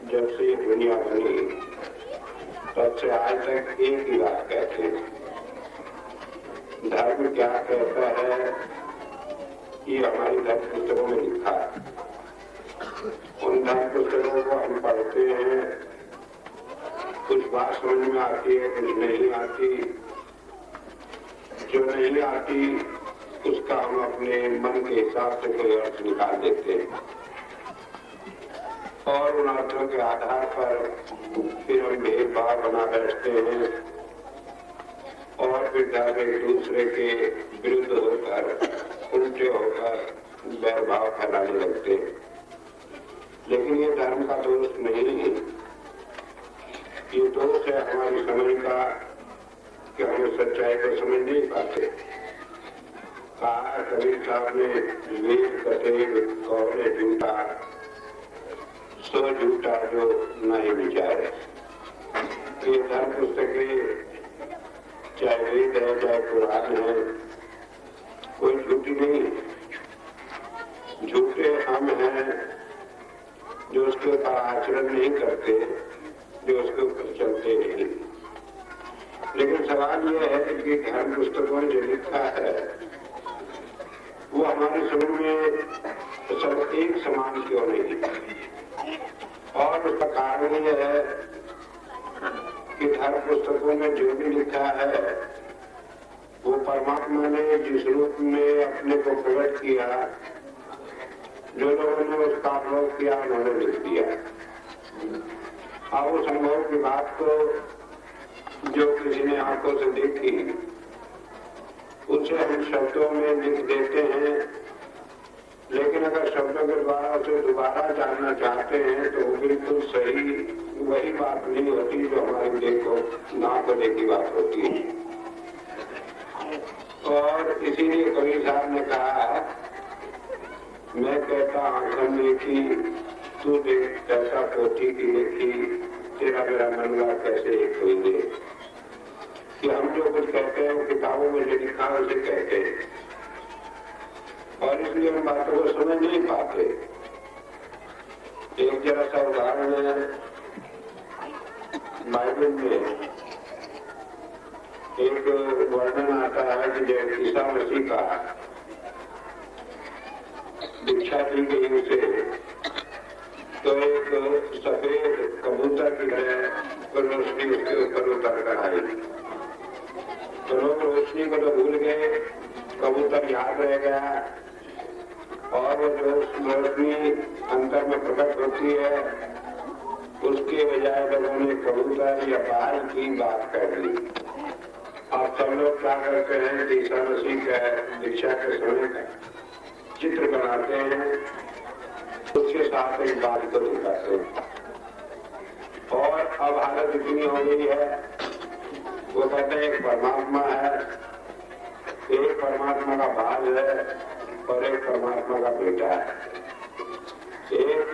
जब से दुनिया बनी तब से आज तक एक ही बात कहते हैं, धर्म क्या कहता है ये हमारी धर्म पुस्तकों में लिखा है। उन धर्म पुस्तकों को हम पढ़ते हैं, कुछ बात समझ में आती है, कुछ नहीं आती। जो नहीं आती उसका हम अपने मन के हिसाब से कोई अर्थ निकाल देते हैं और उन अर्थों के आधार पर फिर हम भेदभाव बना बैठते हैं और फिर धर्म एक दूसरे के विरुद्ध होकर, उल्टे होकर वैरभाव फैलाने लगते हैं। लेकिन ये धर्म का दोष नहीं है, ये दोष है हमारी समझ का कि हम सच्चाई को समझ नहीं पाते। कहा कबीर साहब ने, वेद कथे कौने झूठा, सो झूठा जो नहीं विचारे। ये धर्म पुस्तकें चाहे वेद है चाहे पुराण है, कोई झूठी नहीं। झूठे हम हैं जो उसके ऊपर आचरण नहीं करते, जो उसके ऊपर चलते नहीं। लेकिन सवाल यह है कि धर्म पुस्तकों में जो लिखा है वो हमारी समझ में सब एक समान क्यों नहीं? और उसका कारण यह है कि धर्म पुस्तकों में जो भी लिखा है वो परमात्मा ने जिस रूप में अपने को प्रकट किया, जो लोगों ने उसका अनुभव किया उन्होंने लिख दिया। अब उस अनुभव की बात को जो किसी ने आंखों से देखी उसे हम शब्दों में लिख देते हैं, लेकिन अगर शब्दों के द्वारा उसे दोबारा जानना चाहते हैं तो वो बिल्कुल सही वही बात नहीं होती जो हमारी देखो ना को देखी बात होती है। और इसीलिए कबीर साहब ने कहा, मैं कहता आंखन देखी, तू देख कैसा पोथी की देखी, तेरा मेरा मनवा कैसे एक हुई दे। कि हम जो कुछ कहते हैं वो किताबों में जो लिखा है उसे कहते हैं और इसलिए हम बातों को समझ नहीं पाते। एक जरा सा उदाहरण है, बाइबल में एक वर्णन आता है कि जब ईसा मसीह का दीक्षा दी गई उसे, तो एक सफेद कबूतर की तरह रोशनी उसके ऊपर उतर कर आई। तो लोग रोशनी को तो भूल गए, कबूतर याद रह गया और वो जो रोशनी अंतर में प्रकट होती है उसके बजाय लोगों ने कबूतर या बाल की बात कर ली। अब सब लोग क्या करते हैं, ईसा मसीह का दीक्षा के समय का चित्र बनाते हैं, उसके साथ एक बात को दिखाते हैं। और अब हालत इतनी हो गई है, वो कहते हैं एक परमात्मा है, एक परमात्मा का बाल है और एक परमात्मा का बेटा है। एक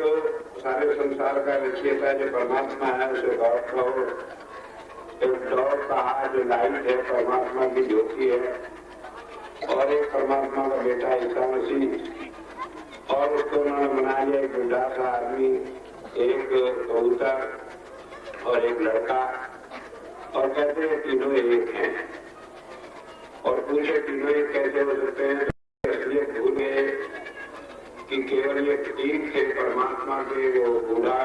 सारे संसार का रचयिता जो परमात्मा है उसे गॉड कहो, एक डॉग कहा जो लाइट है, परमात्मा की ज्योति है, और एक परमात्मा का बेटा ईसा मसीह। और उसको उन्होंने बना लिया एक बुढ़ा सा आदमी, एक कबूतर और एक लड़का, और कहते हैं तीनों एक हैं। और पूछे तीनों एक कैसे हो सकते हैं? इसलिए भूल गए कि केवल ये प्रतीक थे परमात्मा के, वो बूढ़ा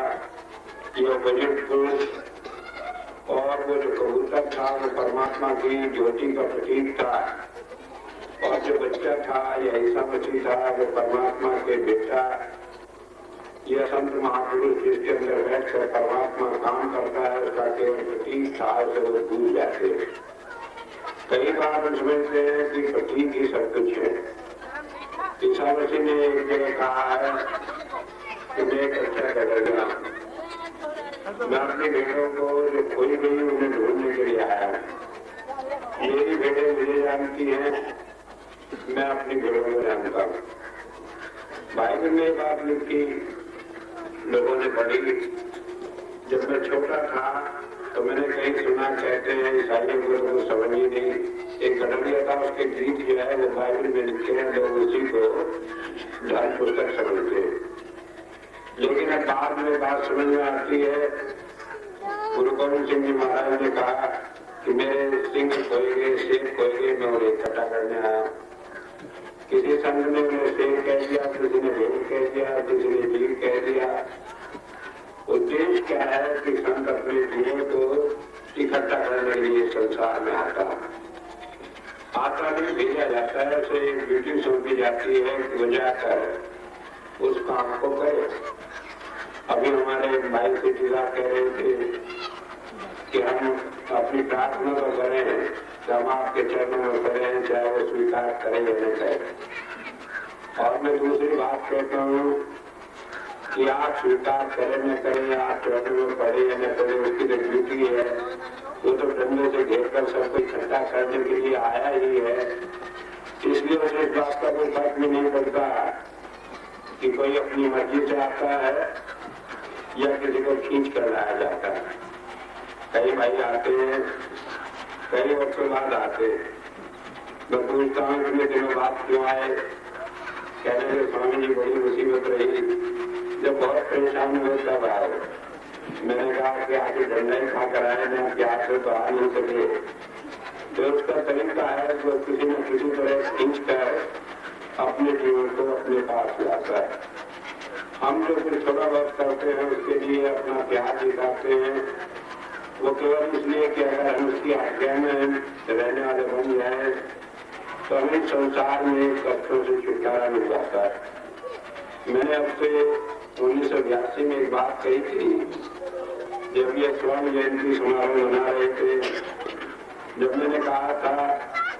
या बुजुर्ग पुरुष, और वो जो कबूतर था वो परमात्मा की ज्योति का प्रतीक था, और जो बच्चा था या ईसा मसीह था वो परमात्मा के बेटा या संत महापुरुष जिसके अंदर बैठकर परमात्मा काम करता है उसका केवल प्रतीक था, उसे वो भूल जाते हैं। कई बार हम समझते हैं कि प्रतीक ही सब कुछ है। ईसा मसीह ने एक जगह कहा है कि मैं एक अच्छा करेगा, मैं अपनी भेड़ों को जो खोई गई उन्हें ढूंढने के लिए आया। मेरी भेड़ें मुझे जानती हैं, मैं अपनी भेड़ों को जानता हूँ। बाइबल में बात लिखी, लोगों ने पढ़ी। जब मैं छोटा था तो मैंने कहीं सुना, कहते हैं ईसाइयों को तो समझ ही नहीं। एक गढ़िया था, उसके गीत जो है वो बाइबल में लिखे हैं, लोग उसी को धर्म पुस्तक समझते हैं। लेकिन अब बाद में बात समझ में आती है। गुरु गोविंद सिंह जी महाराज ने कहा कि मेरे सिंह खोए गए, शेर खोए गए, मैं उन्हें इकट्ठा करने आया। किसी संत ने उन्हें शेर कह दिया, किसी ने भेड़ कह दिया, किसी ने भीड़ कह दिया। उद्देश्य क्या है कि संत अपने जीवन को इकट्ठा करने के लिए संसार में आता नहीं, भेजा जाता है। उसे एक ड्यूटी सौंपी जाती है कि वो जाकर उस काम को करे। अभी हमारे भाई सिटीला कह रहे थे कि हम अपनी प्रार्थना तो करें, हम आपके चरणों में करें, चाहे वो स्वीकार करें या न करें। और मैं दूसरी बात कहता हूँ कि आप स्वीकार करें न करें, आप चरणों में पढ़े या न पढ़े, उसकी तो ड्यूटी है। वो तो डंडे से घेर कर सबको इकट्ठा करने के लिए आया ही है। इसलिए उसे इस बात का कोई फर्क भी नहीं पड़ता कि कोई अपनी मर्जी से आता है या किसी को खींच कर लाया जाता है। कई भाई आते हैं, कई वर्षों बाद आते। मैं पूछता हूँ कितने दिनों बाद क्यों आए? कहने के स्वामी जी बड़ी मुसीबत रही, जब बहुत परेशान हुए तब आए। मैंने कहा कि आगे डंडा ही खा कर आए ना, प्यार से तो आ नहीं सके। तो उसका तरीका है जो किसी न किसी तरह खींच कर अपने जीवन को अपने पास लाता है। हम जो फिर थोड़ा बहुत करते हैं उसके लिए अपना प्यार दिखाते हैं, वो केवल इसलिए कि अगर हम उसकी आज्ञा में रहने वाले बन जाए तो हमें संसार में कष्टों से छुटकारा मिल जाता है। मैंने अब से 1982 में एक बात कही थी, जब ये स्वर्ण जयंती समारोह मना रहे थे, जब मैंने कहा था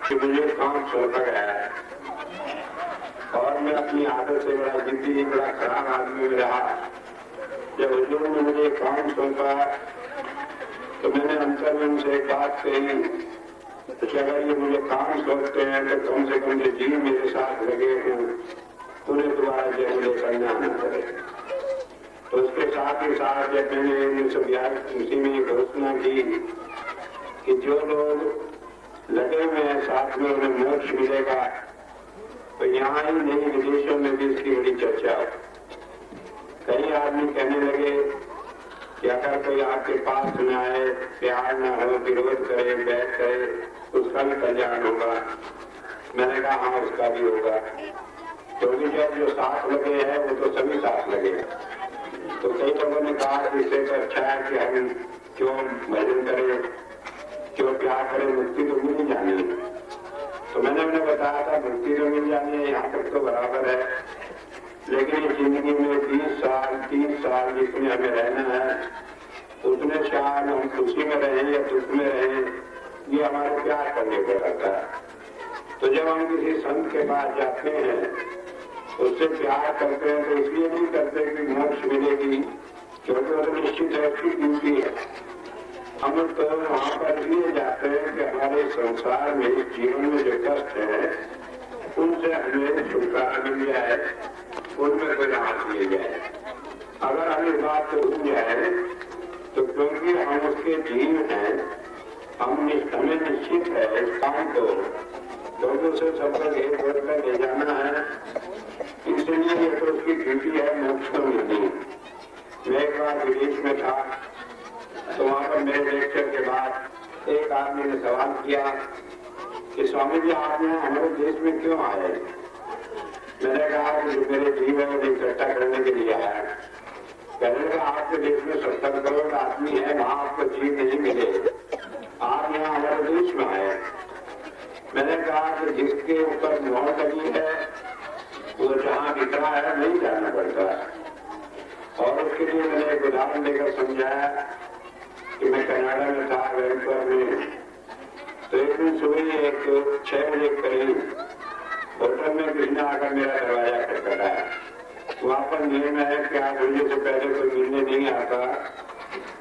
कि मुझे काम सौंपा गया है और मैं अपनी आदत से बड़ा जिद्दी, बड़ा खराब आदमी में रहा। जब हुजूर ने मुझे काम सौंपा तो मैंने अंतर में उनसे एक बात कही कि अगर ये मुझे काम सौंपते हैं तो कम से कम ये जीव मेरे साथ लगे हों, उन्हें दोबारा जय मुझे करना आना पड़े। तो उसके साथ ही साथ जब मैंने 1982 में घोषणा की कि जो लोग लगे हुए हैं साथ में उन्हें मोक्ष मिलेगा, तो यहाँ ही नहीं विदेशों में भी इसकी बड़ी चर्चा हो। कई आदमी कहने लगे कि अगर कोई आपके पास न आए, प्यार न हो, विरोध करे, बैठ करे, उसका भी कल्याण होगा। मैंने कहा हाँ, उसका भी होगा, क्योंकि जब जो साथ लगे हैं वो तो सभी साथ लगे। तो कई लोगों ने कहा कि इससे तो अच्छा है कि हम क्यों भजन करें, क्यों प्यार करें, मुक्ति तो मिल ही जानी है। तो मैंने उन्हें बताया था मुक्ति तो मिल जानी है, यहाँ तक तो बराबर है, लेकिन ये जिंदगी में 30 साल जितने हमें रहना है उतने साल हम खुशी में रहें या दुख में रहें, ये हमारे प्यार करने पर रहता है। तो जब हम किसी संत के पास जाते हैं, उससे प्यार करते हैं, तो इसलिए नहीं करते कि मोक्ष मिलेगी, क्योंकि वो तो निश्चित है, उसकी ड्यूटी है। हम तो वहां पर इसलिए जाते हैं कि हमारे संसार में, जीवन में जो कष्ट है उनसे हमें छुटकारा मिल जाए, उनमें कोई राहत मिल जाए। अगर हम इस बात को भूल जाए तो क्योंकि हम उसके जीव हैं, हमें निश्चित है इस काम को, क्योंकि उसे सबको घेर भर कर ले जाना है, इसलिए ये तो उसकी ड्यूटी है मोक्ष को मिलनी। मैं एक बार विदेश में था, तो वहां पर मेरे लेक्चर के बाद एक आदमी ने सवाल किया कि स्वामी जी आप यहाँ हमारे देश में क्यों आए? मैंने कहा कि जो मेरे जीव है मुझे इकट्ठा करने के लिए आया। कहने का आपके देश में 70 करोड़ आदमी है, वहां आपको जीव नहीं मिले, आप यहाँ हमारे देश में आए। मैंने कहा कि जिसके ऊपर मोहर लगी है वो जहाँ दिख रहा है नहीं जाना पड़ता है। और उसके लिए मैंने एक उदाहरण देकर समझाया कि मैं कनाडा में था, वैंकूवर में, तो एक दिन सुबह एक 6 बजे करीब होटल में किसी ने आकर मेरा दरवाजा खटखटाया। वहाँ पर नियम है कि आप मिलने से पहले कोई मिलने नहीं आता,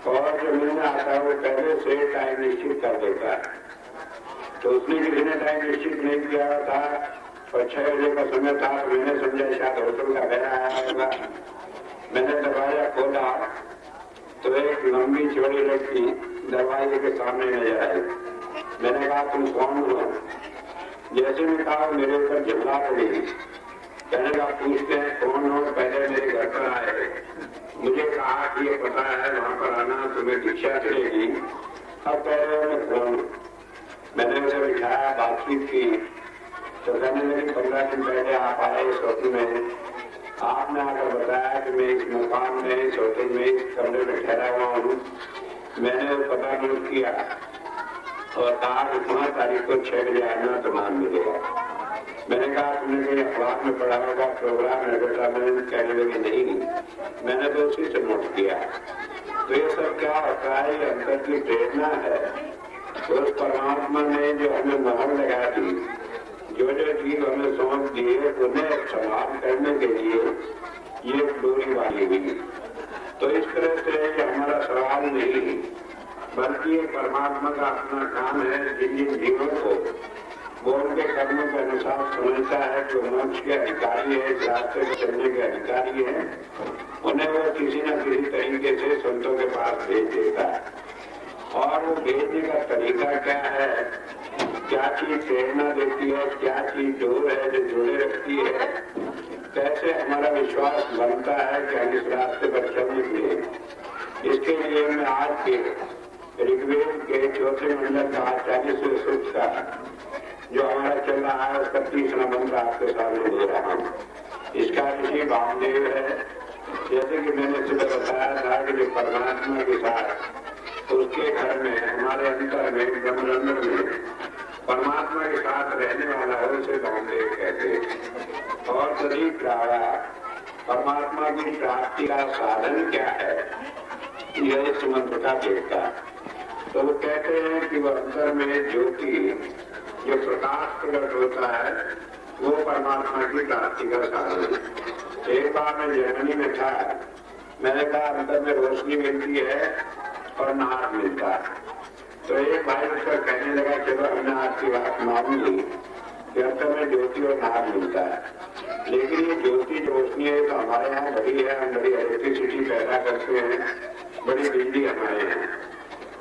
और जो मिलने आता है वो पहले से टाइम निश्चित कर देता है। तो उसने किसी ने टाइम निश्चित नहीं किया था और 6 बजे का समय था, तो मैंने समझा शायद होटल का बहरा आया होगा। मैंने दरवाजा खोला तो एक लंबी चौड़ी लड़की दरवाजे के सामने नजर आई। मैंने कहा तुम कौन हो? जैसे मैं कहा मेरे ऊपर झगड़ा पड़ी। कहने का पूछते हैं कौन हो, पहले मेरे घर पर आए मुझे कहा कि ये पता है वहां पर आना, तुम्हें दीक्षा मिलेगी। अब कह रहे हो मैं कौन? मैंने उसे बिठाया, बातचीत की, तो कहने लगी 15 दिन पहले आप आए इस होटल में, आपने आकर बताया कि मैं इस मकान में, इस होटल में, इस कमरे में ठहरा हुआ हूँ। मैंने वो पता नोट किया और कहा कि 5 तारीख को 6 बजे आना तो नाम मिलेगा। मैंने कहा तुमने कोई अखबार में पढ़ा होगा, प्रोग्राम है बेटा? मैंने कहने लगे नहीं, मैंने तो उसी से नोट किया। तो ये सब क्या होता है? ये अंतर की प्रेरणा है। उस परमात्मा ने जो हमें मोहर लगा दी, जो जो चीज हमें सौंप दिए, उन्हें संभाल करने के लिए ये डोरी वाली हुई। तो इस तरह से ये हमारा सवाल नहीं, बल्कि ये परमात्मा का अपना काम है। जिन जिन जीवों को वो उनके कर्मों के अनुसार समझता है जो मोक्ष के अधिकारी है, इस रास्ते में चलने के अधिकारी है, उन्हें वो किसी न किसी तरीके से संतों के पास भेज देता है। और वो भेजने का तरीका क्या है, क्या चीज प्रेरणा देती है, क्या चीज जोर है जो जोड़े रखती है, कैसे हमारा विश्वास बनता है कि हम इस रास्ते पर चल निकले। इसके लिए मैं आज के ऋग्वेद के 4 मंडल का 40वें सूक्त का जो हमारा चल रहा है उसका 30वां मंत्र आपके सामने दे रहा हूँ। इसका ऋषि वामदेव है। जैसे कि मैंने सुबह बताया था कि जो परमात्मा के साथ उसके घर में, हमारे अंतर में, ब्रह्मांड में परमात्मा के साथ रहने वाला है, उसे वामदेव कहते हैं। और सभी प्राया परमात्मा की प्राप्ति का साधन क्या है, यह इस मंत्र का देखता है। तो वो कहते हैं कि वह अंतर में ज्योति जो प्रकाश प्रकट होता है, वो परमात्मा की प्राप्ति का साधन है। एक बार मैं जर्मनी में था, मैंने कहा अंदर में रोशनी मिलती है और नाद मिलता है। तो एक भाई उसका कहने लगा चलो हमने आपकी बात मान ली कि अंदर में ज्योति और नाद मिलता है, लेकिन ये ज्योति रोशनी है तो हमारे यहाँ बड़ी है, हम बड़ी इलेक्ट्रिसिटी पैदा करते हैं, बड़ी बिजली हमारे यहाँ,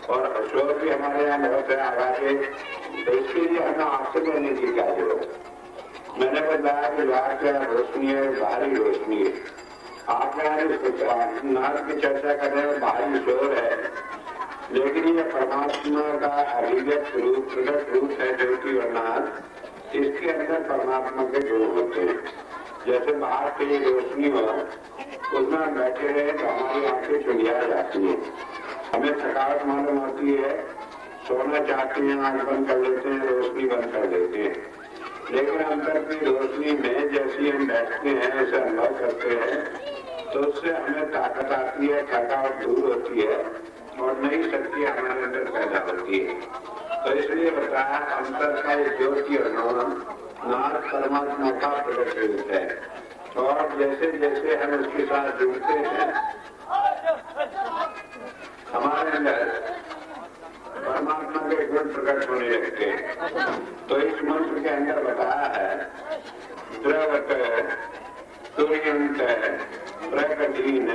और अशोर भी हमारे यहाँ बहुत है आवाजें, तो इसके लिए हमें आपसे करने की क्या जरूरत। मैंने बताया कि बाहर क्या रोशनी है, बाहरी रोशनी है। आप यहाँ नाद की चर्चा कर रहे हैं, बाहरी शोर है, लेकिन ये परमात्मा का अभिव्यक्त रूप, प्रकट रूप है ज्योति और नाद। इसके अंदर परमात्मा के गुण होते हैं। जैसे बाहर की रोशनी हो, उसमें बैठे रहे तो हमारी आंखें चुंधिया जाती है, हमें थकावट मालूम होती है, सोना चाहते हैं, आंख बंद कर लेते हैं, रोशनी बंद कर देते हैं। लेकिन अंदर की रोशनी में जैसी हम बैठते हैं, ऐसे अनुभव करते हैं, तो उससे हमें ताकत आती है, थकावट दूर होती है और नई शक्ति हमारे अंदर पैदा होती है। तो इसलिए बताया अंतर का ज्योति और नाद परमात्मा का प्रकट रूप है। और जैसे जैसे हम उसके साथ जुड़ते हैं, हमारे अंदर परमात्मा के गुण प्रकट होने लगते हैं। तो इस मंत्र के अंदर बताया है द्रवत तुरंत प्रकटीन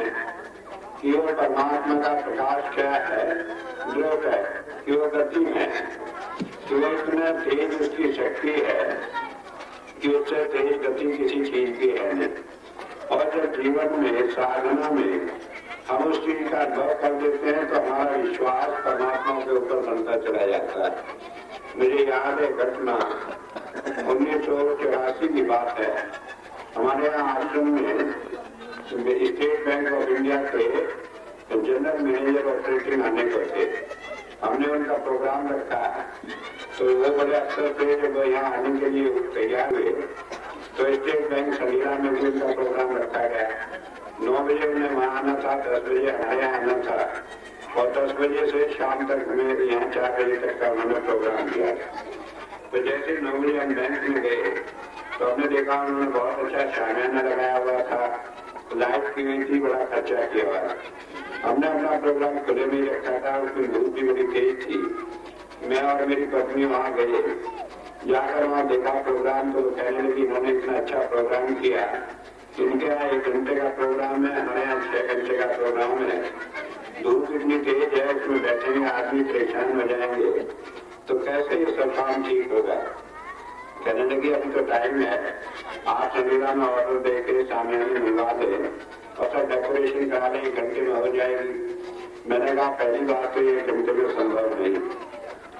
कि वो परमात्मा का प्रकाश क्या है, द्रव है कि वो गति में है, कि वो इतना तेज उसकी शक्ति है कि उससे तेज गति किसी चीज की है नहीं। और जब जीवन में, साधना में हम उस चीज का अनुभव कर देते हैं तो हमारा विश्वास परमात्मा के ऊपर बनता चला जाता है। मुझे याद है घटना 1984 की बात है। हमारे यहाँ आश्रम में स्टेट बैंक ऑफ इंडिया के जनरल मैनेजर ऑपरेटिंग आने को थे। हमने उनका प्रोग्राम रखा, तो वो बड़े अफसर थे जब यहाँ आने के लिए तैयार हुए, तो स्टेट बैंक सलीला में भी उनका प्रोग्राम रखा गया। 9 बजे उन्हें वहाँ आना था, 10 बजे हमारे यहाँ आना था, और 10 बजे से शाम तक हमें यहाँ 4 बजे तक का उन्होंने प्रोग्राम दिया। तो जैसे 9 बजे हम बैंक में गए तो हमने देखा उन्होंने बहुत अच्छा शामियाना लगाया हुआ था, लाइट की हुई थी, बड़ा खर्चा किया हुआ। हमने अपना प्रोग्राम खुले में ही रखा था, उसकी धूप भी बड़ी तेज थी। मैं और मेरी पत्नी वहाँ गए, जाकर वहाँ देखा प्रोग्राम, तो कहने लगी इन्होंने इतना अच्छा प्रोग्राम किया, इनके यहाँ 1 घंटे का प्रोग्राम है, हमारे यहाँ 6 घंटे का प्रोग्राम है। धूप इतनी तेज है, इसमें बैठेंगे आदमी परेशान हो जाएंगे, तो कैसे ये सब काम ठीक होगा। कहने लगी अभी तो टाइम है, आप समीरा में ऑर्डर देके सामने मिलवा दे, और सब डेकोरेशन करा लें, 1 घंटे में हो जाएगी। मैंने कहा पहली बात तो ये 1 घंटे में संभव नहीं।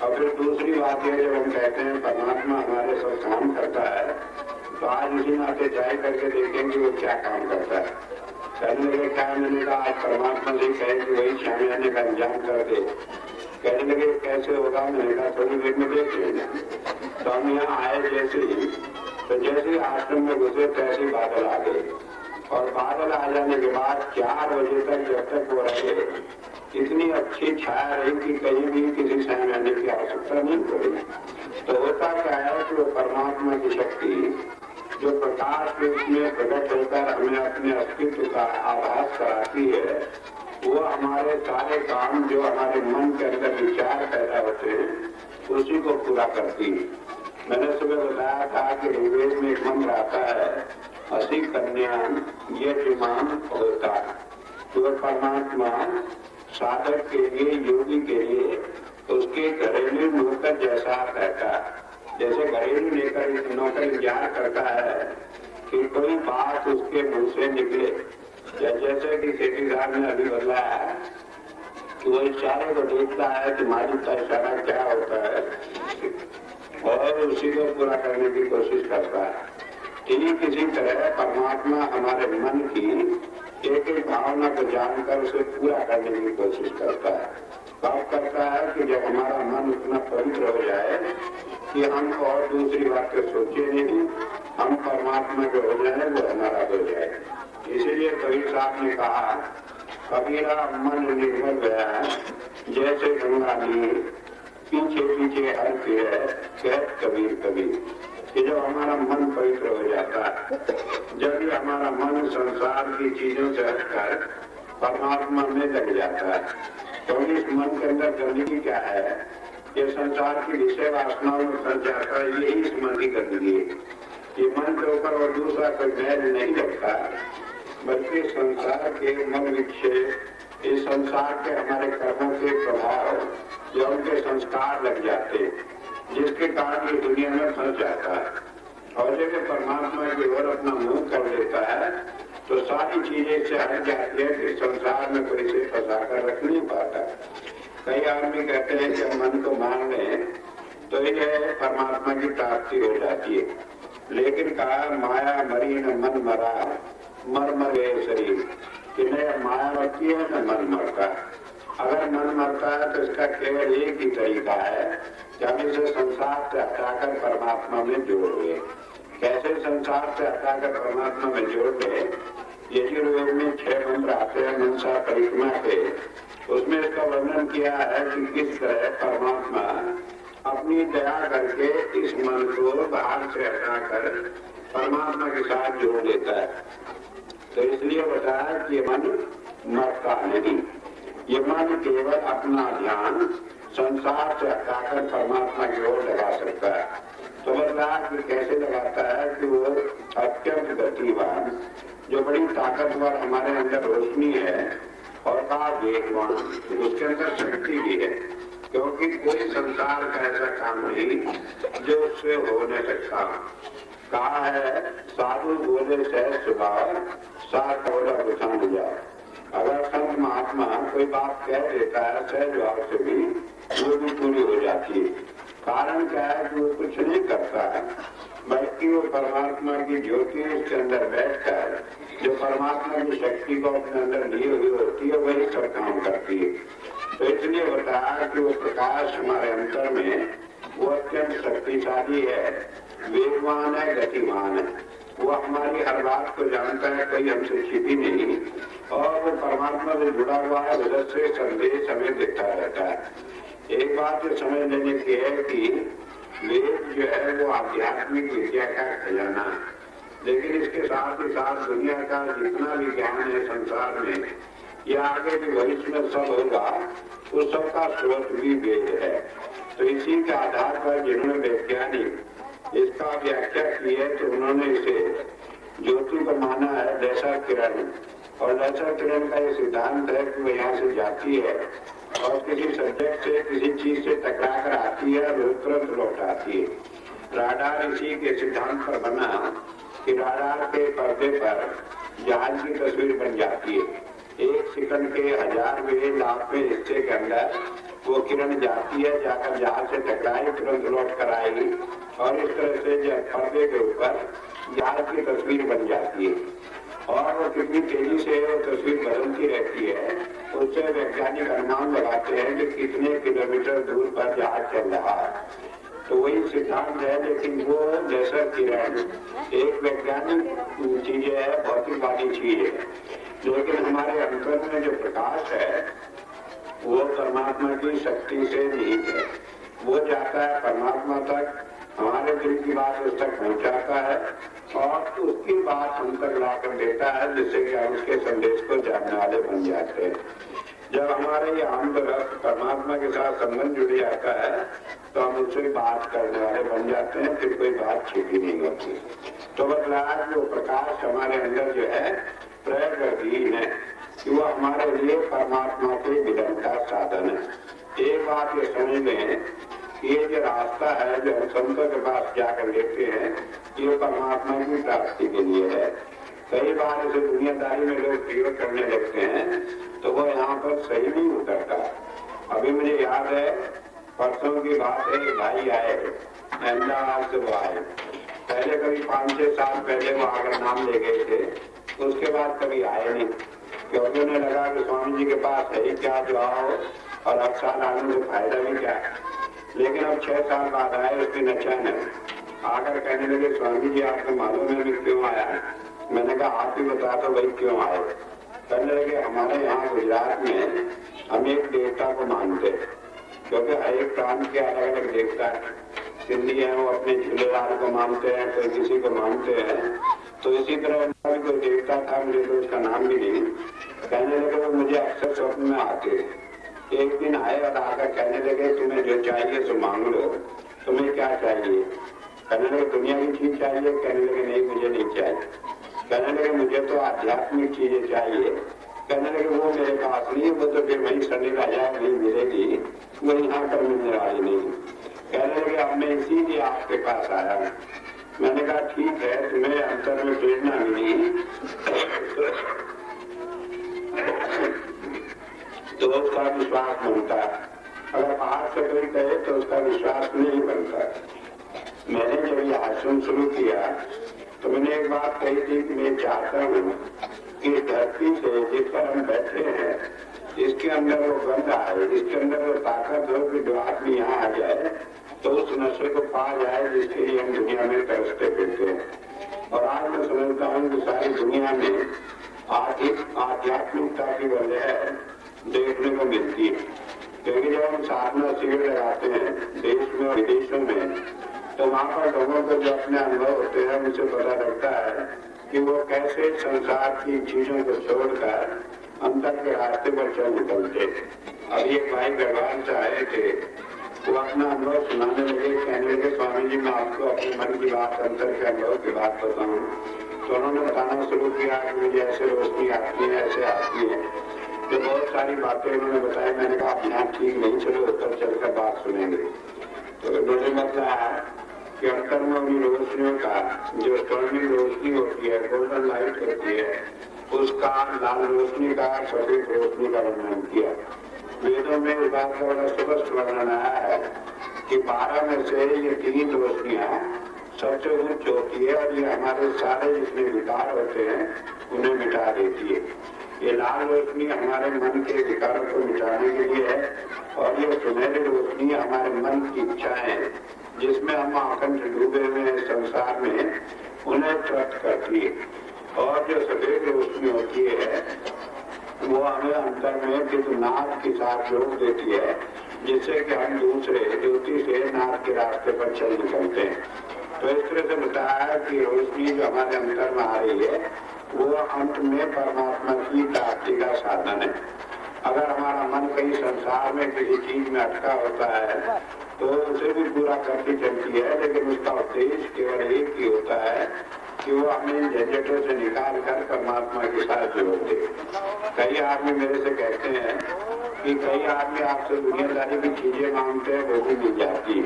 और फिर दूसरी बात यह, जब हम कहते हैं परमात्मा हमारे सब काम करता है, तो आज इसी नाते ट्राई करके देखेंगे वो क्या काम करता है। कहने लगे क्या? मैंने कहा आज परमात्मा से कहे कि वही शामियाने का इंतजाम कर दे। कहने लगे कैसे होगा? मैंने कहा थोड़ी देर में देख लेना। तो हम यहाँ आए जैसे ही, तो जैसे ही आश्रम में घुसे तैसे ही बादल आ गए। और बादल आ जाने के बाद 4 बजे तक जब तक वो रहे, इतनी अच्छी छाया रही कि कहीं भी किसी शामियाने की आवश्यकता नहीं पड़ी। तो होता क्या है कि वो परमात्मा की शक्ति जो प्रकाश रूप में प्रकट होकर हमें अपने अस्तित्व का आभास कराती है, वो हमारे सारे काम जो हमारे मन के अंदर विचार पैदा होते हैं उसी को पूरा करती है। मैंने सुबह बताया था कि ऋग्वेद में एक मंत्र आता है, असी कन्या ये विमान होता। तो परमात्मा साधक के लिए, योगी के लिए उसके घरेलू नौकर जैसा रहता है। जैसे घरेलू नौकर इंतजार करता है कि कोई बात उसके मुंह से निकले, या जैसे कि सेठी साहब ने अभी बताया कि वो इशारे को देखता है कि मालिक का इशारा क्या होता है और उसी को पूरा करने की कोशिश करता है। ठीक इसी तरह परमात्मा हमारे मन की एक एक भावना को जानकर उसे पूरा करने की कोशिश करता है। कब करता है? कि जब हमारा मन उतना पवित्र हो जाए कि हम और दूसरी बात को सोचे नहीं, हम परमात्मा के हो जाए, वो हमारा हो जाए। इसीलिए कबीर साहब ने कहा, कबीरा मन निर्मल गया जैसे गंगा नीर, पीछे पीछे हर है कहत कबीर कबीर। कि जब हमारा मन पवित्र हो जाता है, जब भी हमारा मन संसार की चीजों से हटकर परमात्मा में लग जाता है, तो इस मन के अंदर गंदगी क्या है? ये संसार की विषय वासनाओं में फंस जाता है, यही इस मन की गंदगी है। ये मन के ऊपर और दूसरा कोई मैल नहीं रखता, बल्कि संसार के मन विक्षेप, इस संसार के हमारे कर्मों के प्रभाव, जो उनके संस्कार लग जाते, जिसके कारण ये दुनिया में फंस जाता है। और जब परमात्मा की ओर अपना मुंह कर देता है तो सारी चीजें से हट जाती है कि संसार में कोई से फंसा कर रख नहीं पाता। कई आदमी कहते हैं कि मन को मान लें तो ये परमात्मा की प्राप्ति हो जाती है, लेकिन कहा माया मरी न मन मरा, मर मर गए शरीर। कि न माया मरती है न मन मरता। अगर मन मरता है तो इसका केवल एक ही तरीका है कि हम इसे संसार से हटाकर परमात्मा में जोड़ ले। कैसे संसार से हटाकर परमात्मा में जोड़ ले? यजुर्वेद में 6 मंत्र आते हैं मनसा परिक्रमा के, उसमें इसका वर्णन किया है कि किस तरह परमात्मा अपनी दया करके इस मन को बाहर से हटाकर परमात्मा के साथ जोड़ देता है। तो इसलिए बताया कि ये मन मरता नहीं, ये मन केवल अपना ध्यान संसार से हटाकर परमात्मा की ओर लगा सकता है। तो बताया कि कैसे लगाता है कि वो अत्यंत गतिवान, जो बड़ी ताकतवर हमारे अंदर रोशनी है और का वेगवान, उसके अंदर शक्ति भी है, क्योंकि कोई संसार का ऐसा काम नहीं जो उससे हो न सकता। कहा है साधु बोले सहज स्वभाव, साथ बोला बुझान जाओ। अगर संत महात्मा कोई बात कह देता है सहज भाव से भी, वो भी पूरी हो जाती है। कारण क्या है कि वो कुछ नहीं करता है, बल्कि वो परमात्मा की ज्योति उसके अंदर बैठकर जो परमात्मा की शक्ति को अपने अंदर लिए हुई होती है वही सब काम करती है। तो इसलिए बताया कि वो प्रकाश हमारे अंतर में वो अत्यंत शक्तिशाली है, वेगवान है, गतिमान है। वो हमारी हर बात को जानता है, कोई हमसे छिपी नहीं, और वो परमात्मा से जुड़ा हुआ है, उधर से संदेश हमें देता रहता है। एक बात जो समझ लेने की है कि वेद जो है वो आध्यात्मिक विद्या का खजाना है, लेकिन इसके साथ ही साथ दुनिया का जितना भी ज्ञान है संसार में, या आगे भी भविष्य में सब होगा, उस सब का स्रोत भी वेद है। तो इसी के आधार पर जिन्होंने वैज्ञानिक इसका व्याख्या की है, तो उन्होंने इसे ज्योति को माना है जैसा किरण, और जैसा किरण का ये सिद्धांत है कि वो यहाँ से जाती है और किसी सब्जेक्ट से, किसी चीज से टकरा कर आती है और तुरंत लौट आती है। राडार इसी के सिद्धांत पर बना कि राडार के पर्दे पर जहाज की तस्वीर बन जाती है। 1 सेकंड के 1000वें लाखवें हिस्से के अंदर वो किरण जाती है, जाकर जहाज से टकराई, तुरंत लौट कर आएगी और इस तरह से जब पर्दे के ऊपर जहाज की तस्वीर बन जाती है। और वो कितनी तेजी से वो तस्वीर बदलती रहती है, उससे वैज्ञानिक अनुमान लगाते हैं कि कितने किलोमीटर दूर पर जहाज चल रहा है। तो वही सिद्धांत है, लेकिन वो जैसा किरण एक वैज्ञानिक चीज है, भौतिकवादी चीज है। लेकिन हमारे अंतर में जो प्रकाश है वो परमात्मा की शक्ति से निहित है। वो जाता है परमात्मा तक, हमारे दिल की बात उस तक पहुंचाता है और उसकी बात हम तक लाकर देता है, जिससे कि हम उसके संदेश को जानने वाले बन जाते हैं। जब हमारे ये आंतरस्थ परमात्मा के साथ संबंध जुड़ जाता है तो हम उससे बात करने वाले बन जाते हैं, फिर कोई बात छिपी नहीं होती। तो बतलाया जो प्रकाश हमारे अंदर जो है प्रगतिहीन है कि वो हमारे लिए परमात्मा के मिलन का साधन है। एक बात ये समझ लें, ये जो रास्ता है जो हम संतों के पास जाकर लेते हैं, ये परमात्मा की प्राप्ति के लिए है। कई बार इसे दुनियादारी में लोग प्रयोग करने लगते हैं तो वो यहाँ पर सही नहीं उतरता। अभी मुझे याद है, परसों की बात है, भाई आए अहमदाबाद से, वो आए पहले कभी 5-6 साल पहले वो आकर नाम ले गए थे, उसके बाद कभी आए नहीं, क्योंकि उन्हें लगा कि स्वामी जी के पास है ही क्या जो आओ और हर साल आने से फायदा भी क्या है। लेकिन अब 6 साल बाद आए, उसकी नचान है, आकर कहने लगे स्वामी जी आपको मालूम है मैं क्यों आया है? मैंने कहा आप ही बता दो भाई क्यों आए। कहने लगे हमारे यहाँ गुजरात में हम एक देवता को मानते हैं, क्योंकि हर एक प्रांत के अलग अलग देवता है। सिंधी है वो अपने झूलेलाल को मानते हैं, कोई किसी को मानते हैं, तो इसी तरह उनका भी कोई देवता था, मुझे तो उसका नाम भी नहीं। कहने लगे वो मुझे अक्सर स्वप्न में आते। एक दिन आए और आकर कहने लगे तुम्हें जो चाहिए सो मांग लो, तुम्हें क्या चाहिए? कहने लगे दुनिया की चीज चाहिए? कहने लगे नहीं मुझे नहीं चाहिए। कहने लगे मुझे तो आध्यात्मिक चीजें चाहिए। कहने लगे वो मेरे पास नहीं, वो तो फिर वही शनि राजा नहीं मिलेगी, वो यहाँ पर मिलने वाली नहीं। कहने लगे अब मैं इसीलिए आपके पास आया हूँ। मैंने कहा ठीक है, तुम्हें अंतर में प्रेरणा मिली तो उसका विश्वास बनता है, अगर बाहर से कोई कहे तो उसका विश्वास नहीं बनता। मैंने जब ये आश्रम शुरू किया तो मैंने एक बात कही थी कि मैं चाहता हूँ कि इस धरती से जिस पर हम बैठे हैं इसके अंदर वो गंध आए, इसके अंदर वो ताकत हो कि जो आदमी यहाँ आ जाए तो उस नशे को पा जाए जिसके लिए हम दुनिया में तरसते फिरते हैं। और आज मैं समझता हूँ कि सारी दुनिया में आध्यात्मिकता की वजह देखने को मिलती है, क्योंकि जब हम साधना शिविर लगाते हैं देश में और विदेशों में तो वहाँ पर लोगों को जो अपने अनुभव होते हैं उनसे पता लगता है कि वो कैसे संसार की चीजों को छोड़कर अंतर के रास्ते पर चल निकलते। अभी एक भाई भगवान से आए थे, वो अपना अनुभव सुनाने लगे, कहने लगे स्वामी जी मैं आपको अपने मन की बात, अंतर के अनुभव की बात बताऊँ। तो उन्होंने बताना शुरू किया कि मुझे ऐसे रोशनी आती है, ऐसे आती है, तो बहुत सारी बातें उन्होंने बताई। मैंने कहा आप यहाँ ठीक नहीं, चलो ऊपर चलकर बात सुनेंगे। तो उन्होंने बताया कि अंतर में उन रोशनियों का जो स्वर्णिम रोशनी होती है, गोल्डन लाइट होती है, उसका लाल रोशनी का, सफेद रोशनी का वर्णन किया। वेदों में इस बात का बड़ा स्पष्ट वर्णन आया है कि 12 में से ये 3 रोशनियां सबसे उच्च होती है और ये हमारे सारे जितने विकार होते हैं उन्हें मिटा देती है। ये लाल रोशनी हमारे मन के विकारों को मिटाने के लिए है और ये सुनहरी रोशनी हमारे मन की इच्छाएं जिसमें हम आकंठ डूबे हुए संसार में उन्हें तृप्त करती है। और जो सफेद रोशनी होती है वो हमें अंतर में नाद के साथ जोड़ देती है, जिससे कि हम दूसरे ज्योति से नाद के रास्ते पर चल निकलते हैं। तो इस तरह से बताया है कि रोशनी जो हमारे अंतर में आ रही है वो अंत में परमात्मा की प्राप्ति का साधन है। अगर हमारा मन कहीं संसार में किसी चीज में अटका होता है तो उसे भी पूरा करती चलती है, लेकिन उसका उद्देश्य केवल एक ही होता है कि वो हमें झंझटों से निकाल कर परमात्मा के साथ जोड़ दे। कई आदमी मेरे से कहते हैं कि कई आदमी आपसे दुनियादारी की चीजें मांगते हैं, वो भी मिल जाती है,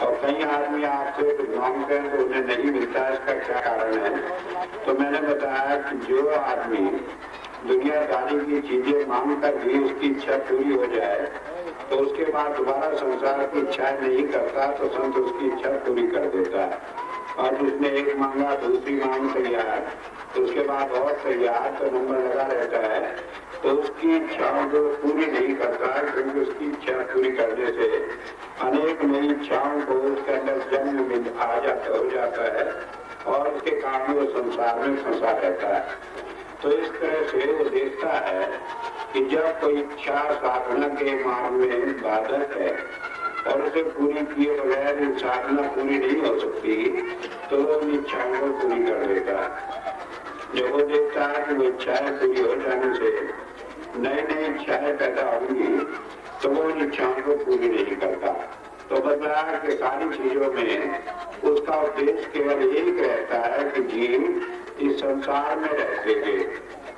और कई आदमी आपसे कुछ मांगते हैं तो उन्हें नहीं मिलता। इसका क्या कारण है? तो मैंने बताया कि जो आदमी दुनियादारी की चीजें मांग कर भी उसकी इच्छा पूरी हो जाए तो उसके बाद दोबारा संसार की इच्छा नहीं करता, तो संत उसकी इच्छा पूरी कर देता है। और जिसने एक मांगा, दूसरी मांग तैयार, तो उसके बाद और तैयार, तो नंबर लगा रहता है, तो उसकी इच्छाओं को पूरी नहीं करता, क्योंकि उसकी इच्छा पूरी करने से अनेक नई इच्छाओं को उसके अंदर जन्म हो जाता है, और उसके कारण वो संसार में फंसा रहता है। तो इस तरह से वो देखता है कि जब कोई इच्छा साधना के मार्ग में बाधक है और उसे पूरी किए बगैर साधना पूरी नहीं हो सकती, तो वो उन इच्छाओं को पूरी कर देता है। जब वो देखता है कि वो इच्छाएं पूरी हो जाने से नई नई इच्छाएं पैदा होंगी, तो वो उन इच्छाओं को पूरी नहीं करता। तो बताया कि सारी चीजों में उसका उद्देश्य केवल एक रहता है कि जीव इस संसार में रहते हुए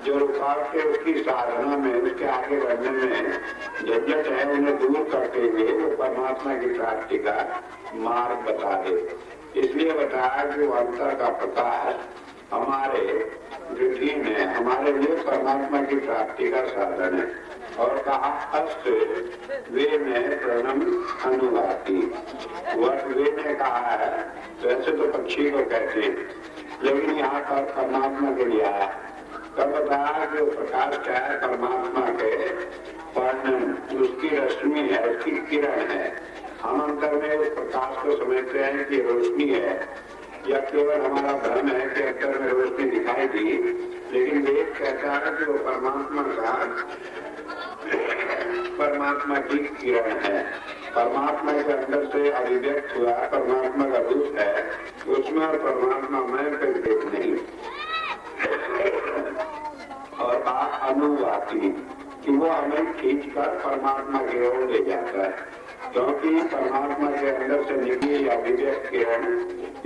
जो रुकावटें उसकी साधना में, उसके आगे बढ़ने में झंझट है, उन्हें दूर करते हुए वो परमात्मा की प्राप्ति का मार्ग बता दे। इसलिए बताया कि वो अंतर का प्रकाश हमारे वृद्धि में हमारे लिए परमात्मा की प्राप्ति का साधन है। और कहा अस्त वे में प्रणम अनुवाती। वट वे ने कहा है, वैसे तो पक्षी को कहते हैं, लेकिन यहाँ पर परमात्मा के लिए आया। तब बताया कि प्रकाश क्या है? परमात्मा के वर्णन, उसकी रश्मि है, उसकी किरण है। हम अंतर में उस प्रकाश को समझते हैं कि रोशनी है, या केवल हमारा भ्रम है कि अंतर में रोशनी दिखाई दी, लेकिन वेद कहता है कि वो परमात्मा की किरण है। परमात्मा के अंदर से अभिव्यक्त हुआ परमात्मा का रूप है, उसमें और परमात्मा में कोई भेद नहीं। और अनुवाती कि वो हमें खींचकर परमात्मा की ओर ले जाता है, क्योंकि परमात्मा के अंदर से निकली अभिव्यक्त किरण,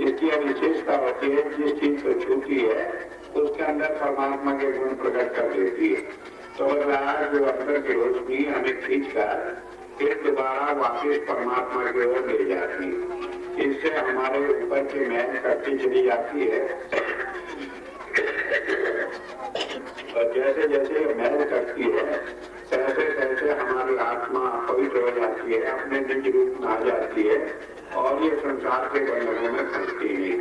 इसकी विशेषता होती है, जिस चीज को छूती है उसके अंदर परमात्मा के गुण प्रकट कर देती है। तो जो अंदर की रोशनी हमें खींचकर फिर दोबारा वापिस परमात्मा की ओर ले जाती है। इससे हमारे ऊपर की मैल कटती चली जाती है, और जैसे जैसे मैल कटती है तैसे तैसे हमारी आत्मा पवित्र हो जाती है, अपने निज रूप में आ जाती है, और ये संसार के बंधनों में फंसती नहीं।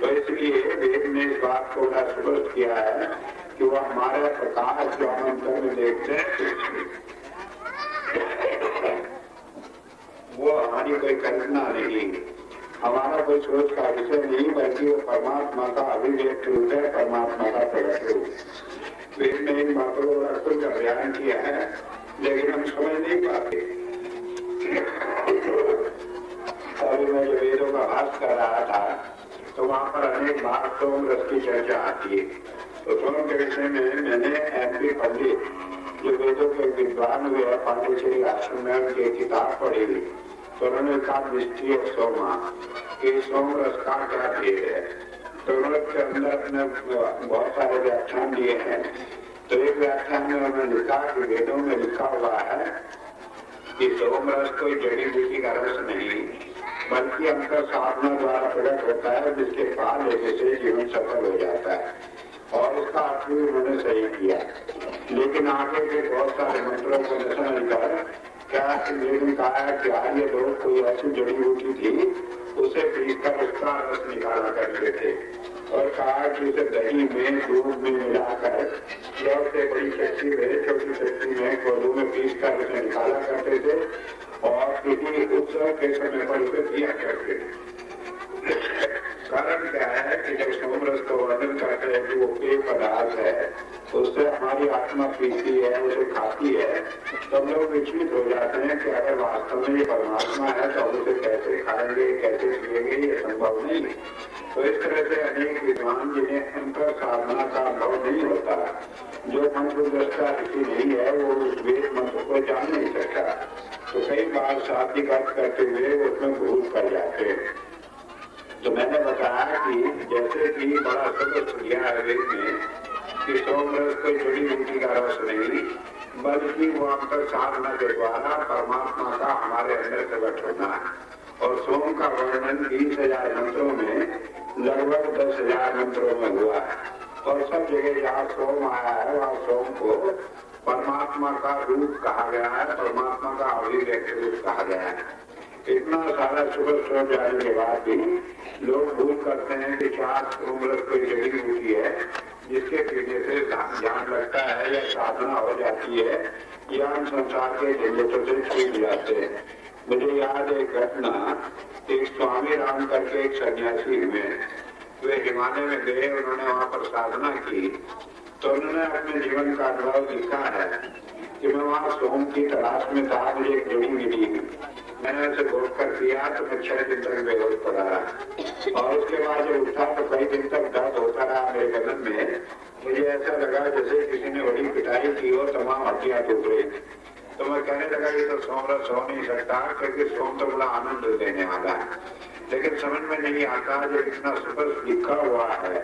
तो इसलिए वेद ने इस बात को बड़ा स्पष्ट किया है कि वो हमारा प्रकाश जो हम अंतर में देखते हैं वो हमारी कोई कल्पना नहीं, हमारा कोई सोच का विषय नहीं, बल्कि वो परमात्मा का अभिव्यक्त रूप है, परमात्मा का प्रकट रूप। वेद ने इन बातों को कुछ अभियान किया है, लेकिन हम समझ नहीं पाते। अभी मैं जो वेदों का भाष कर रहा था तो वहाँ पर अनेक बार सोम रस की चर्चा आती है। तो सोम के विषय में मैंने MP पंडित जो वेदों के विद्वान हुए हैं पांडिचेरी आश्रम में उनकी किताब पढ़ी हुई, तो उन्होंने कहा मिस्ट्री ऑफ सोमा कि सोम रस का क्या भेद है। तो उन्होंने के अंदर अपने बहुत सारे व्याख्यान दिए हैं। तो एक व्याख्यान में उन्होंने लिखा कि वेदों में लिखा हुआ है कि सोम रस कोई जड़ी बूटी का रस नहीं, बल्कि अंतर साधना द्वारा प्रकट होता है, जिसके पार लेने से जीवन सफल हो जाता है। और उसका अर्थ भी उन्होंने सही किया, लेकिन आगे के बहुत सारे मंत्रों को न समझकर क्या लेकिन कहा कि आर्य लोग कोई ऐसी जड़ी बूटी थी, उसे पीसकर उसका रस निकाला करते थे, और कहा कि उसे दही में दूध में मिलाकर से बड़ी चक्की में छोटी चक्की में कोल्हू में पीसकर उसे निकाला करते थे, और किसी उत्सव के समय पर उसे पिया करते थे। कारण क्या है कि जब सोमरस को वर्णन करते हैं कि वो पेय पदार्थ है, उससे हमारी आत्मा पीती है, उसे खाती है, तो हम लोग विचलित हो जाते हैं कि अगर वास्तव में ये परमात्मा है तो हम उसे कैसे खाएंगे, कैसे पिएंगे, ये संभव नहीं। तो इस तरह से अनेक विद्वान जिन्हें अंतर साधना का अनुभव नहीं होता, जो मंत्र दृष्टा ऋषि नहीं है, वो उस वेद मंत्र को जान नहीं सकता, तो कई बार शाब्दिक अर्थ करते हुए उसमें भूल कर जाते हैं। तो मैंने बताया कि जैसे कि बड़ा स्पष्ट किया है वेद में कि सोम रस कोई जड़ी बूटी का रस नहीं, बल्कि वो अंतर साधना के द्वारा परमात्मा का हमारे अंदर प्रकट होना है। और सोम का वर्णन 20,000 मंत्रों में लगभग 10,000 मंत्रों में हुआ है। और सब जगह जहाँ सोम आया है वहाँ सोम को परमात्मा का रूप कहा गया है, परमात्मा का अभिव्यक्त रूप कहा गया है। इतना सारा सुबह सो जाने के बाद भी लोग भूल करते हैं कि चार उम्र कोई जड़ी बूटी है जिसके पीने से ध्यान लगता है या साधना हो जाती है या संसार के झंझटों से छूट जाते हैं। मुझे याद है घटना, एक स्वामी राम करके एक सन्यासी हुए, वे हिमालय में गए, उन्होंने वहाँ पर साधना की, तो उन्होंने अपने जीवन का अनुभव लिखा है कि मैं वहाँ सोम की तलाश में था, मुझे एक जड़ी मिली, मैंने उसे घोट कर दिया तो मैं 6 दिन तक बेहोश पड़ा रहा। और उसके बाद जब उठा तो कई दिन तक दर्द होता रहा मेरे बदन में। मुझे ऐसा लगा जैसे किसी ने बड़ी पिटाई की हो, तमाम हड्डियां टूट रही। तो मैं कहने लगा ये तो सोम सो नहीं सकता, क्योंकि सोम तो बड़ा आनंद देने वाला है। लेकिन समझ में नहीं आता जब इतना स्पष्ट लिखा हुआ है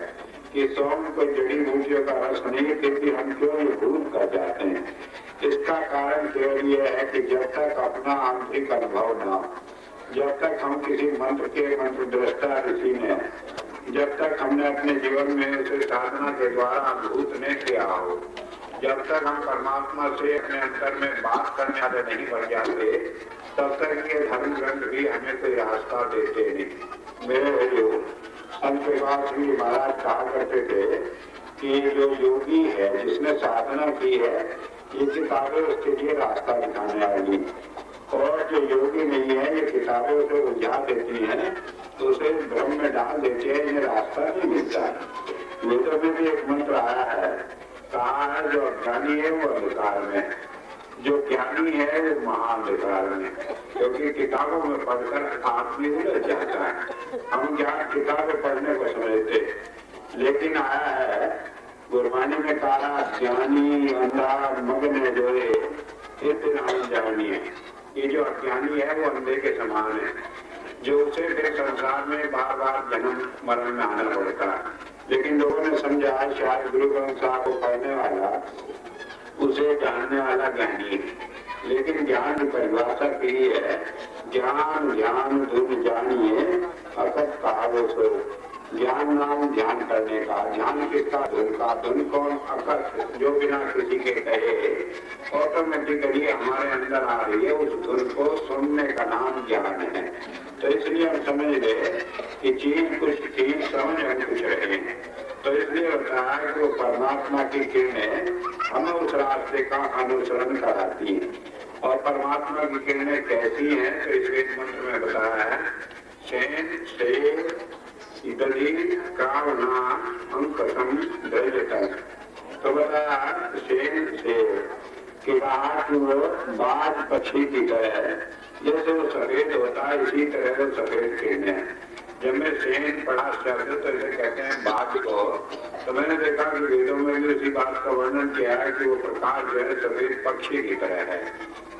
कि सोम कोई जड़ी बूटियों का रस नहीं, फिर भी हम क्यों ये भूल कर जाते हैं। इसका कारण केवल ये है कि जब तक अपना आंतरिक अनुभव न हो, जब तक हम किसी मंत्र के मंत्र दृष्टा ऋषि ने, जब तक हमने अपने जीवन में उसे साधना के द्वारा अनुभूत नहीं किया हो, जब तक हम परमात्मा से अपने अंतर में बात करने वाले नहीं बन जाते, तब तक ये धर्म ग्रंथ भी हमें कोई रास्ता देते नहीं। मेरे जो संत प्रभात सिंह जी महाराज कहा करते थे कि जो योगी है जिसने साधना की है, ये किताबें उसके लिए रास्ता दिखाने आएगी, और जो योगी नहीं है ये किताबें उसे उलझा देती हैं, तो उसे भ्रम में डाल देते हैं, ये रास्ता नहीं मिलता। वेदों में भी एक मंत्र आया है, कहा है जो अज्ञानी है वो अंधकार में, जो ज्ञानी है वो महाअंधकार में। क्योंकि किताबों में पढ़कर आदमी उलझ जाता है। हम ज्ञान किताबें पढ़ने को समझते, लेकिन आया है गुरबानी में कहा ज्ञानी अंधा मग्न जो है जानी है। ये जो अज्ञानी है वो अंधे के समान है, जो उसे फिर संसार में बार बार जन्म मरण में आना पड़ता है। लेकिन लोगों ने समझा शायद गुरु ग्रंथ साहब को पढ़ने वाला उसे जानने वाला ज्ञानी है, लेकिन ज्ञान की परिभाषा की है ज्ञान ज्ञान धुन जानिए अकत कहावो सो। ज्ञान नाम ध्यान करने का, ध्यान किसका, धुन का। धुन कौन, अकत, जो बिना किसी के कहे ऑटोमेटिकली हमारे अंदर आ रही है, उस धुन को सुनने का नाम ज्ञान है। तो इसलिए हम समझ ले कि चीज कुछ थी, समझ हम कुछ रहे। तो इसलिए होता है कि वो परमात्मा की किरणें हमें उस रास्ते का अनुसरण कराती है। और परमात्मा की किरणें कैसी हैं तो इस वेद मंत्र में बताया है, शैन शेर इदली कावना अंकसम दृढ़ता। तो बताया शेर शेर कि वो बाज पक्षी की तरह, जैसे वो सफेद होता है इसी तरह वो सफेद किरणें। जब मैं शेन पढ़ा शब्द तो इसे कहते हैं बाज को, तो मैंने देखा कि वेदों में भी उसी बात का वर्णन किया है कि वो प्रकाश जो है सफेद पक्षी की तरह है।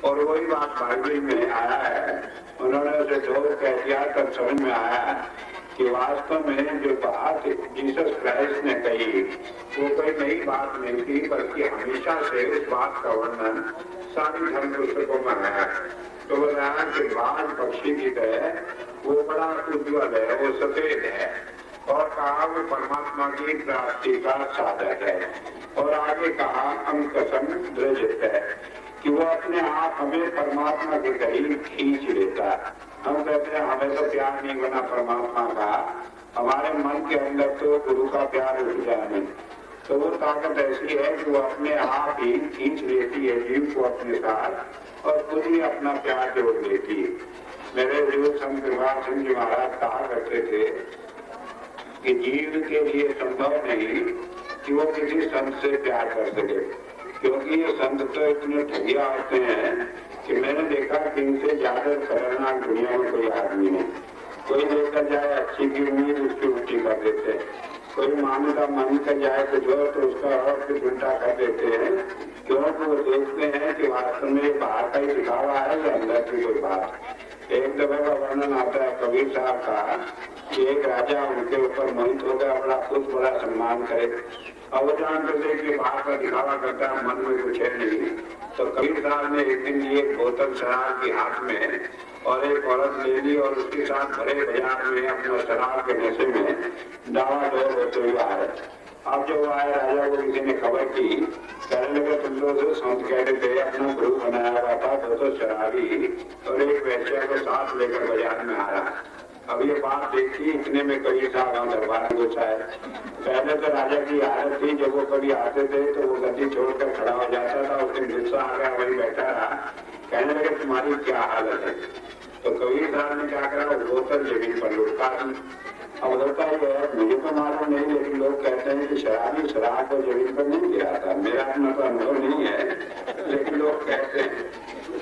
और वही बात बाइबल में आया है, उन्होंने उसे दो कह दिया, तब समझ में आया कि वास्तव में जो बात जीसस क्राइस्ट ने कही वो कोई नई बात नहीं थी, बल्कि हमेशा से उस बात का वर्णन सारी धर्म पुस्तकों में आया है। तो बताया कि बाज पक्षी की तरह वो बड़ा उज्ज्वल है, वो सफेद है, और कहा वो परमात्मा की प्राप्ति का साधक है। और आगे कहा अंकसम दृढ़ है कि वो अपने आप हमें परमात्मा के करीब खींच लेता है। हम कहते हैं हमें तो प्यार नहीं बना परमात्मा का, हमारे मन के अंदर तो गुरु का प्यार उठ जाए नहीं। तो वो ताकत ऐसी है कि वो अपने आप ही खींच लेती है जीव को अपने साथ, और खुद ही अपना प्यार जोड़ लेती है। मेरे जो संत प्रभात सिंह जी महाराज कहा करते थे कि जीव के लिए संभव नहीं कि वो किसी संत से प्यार कर सके, क्योंकि ये संत तो इतने ठगिया होते हैं कि मैंने देखा कि इनसे ज्यादा खतरनाक दुनिया में कोई आदमी नहीं। कोई लेकर जाए अच्छी की उम्मीद उसकी उल्टी कर देते हैं, कोई मान्यता मान कर जाए कुछ और तो उसका और कुछ उल्टा कर देते हैं, क्योंकि वो देखते हैं कि वास्तव में बाहर का ही दिखावा है या अंदर की कोई बात। एक दफे का वर्णन आता है कबीर साहब का कि एक राजा उनके ऊपर मोहित हो गया, बड़ा खुश, बड़ा सम्मान करे, अवजान करते कि बाहर का दिखावा करता है, मन में कुछ है नहीं। तो कबीर साहब ने एक दिन एक बोतल शराब की हाथ में और एक औरत ले ली और उसके साथ भरे बाजार में अपना शराब के नशे में डावाडोल होते हुए आए। अब जो आए राजा को किसी ने खबर की, कहने लगे तुम लोग संत कहते थे अपना गुरु बनाया हुआ था, तो शराबी और एक वैश्या को साथ लेकर बाजार में आ रहा। अब ये बात देखी, इतने में कबीर साहब दरबार में घुसा है। पहले तो राजा की आदत थी, जब वो कभी आते थे तो वो गद्दी छोड़कर खड़ा हो जाता था, उसके गुस्सा आ गया, वही बैठा रहा। कहने लगे तुम्हारी क्या हालत है? तो कबीर साहब ने क्या करा, बोतल जमीन पर लुढ़का दी। अब होता ही है, मुझे तो मालूम नहीं, लेकिन लोग कहते हैं कि शराबी शराब को जमीन पर नहीं गिराता। मेरा अपना तो अनुभव नहीं है, लेकिन लोग कहते हैं।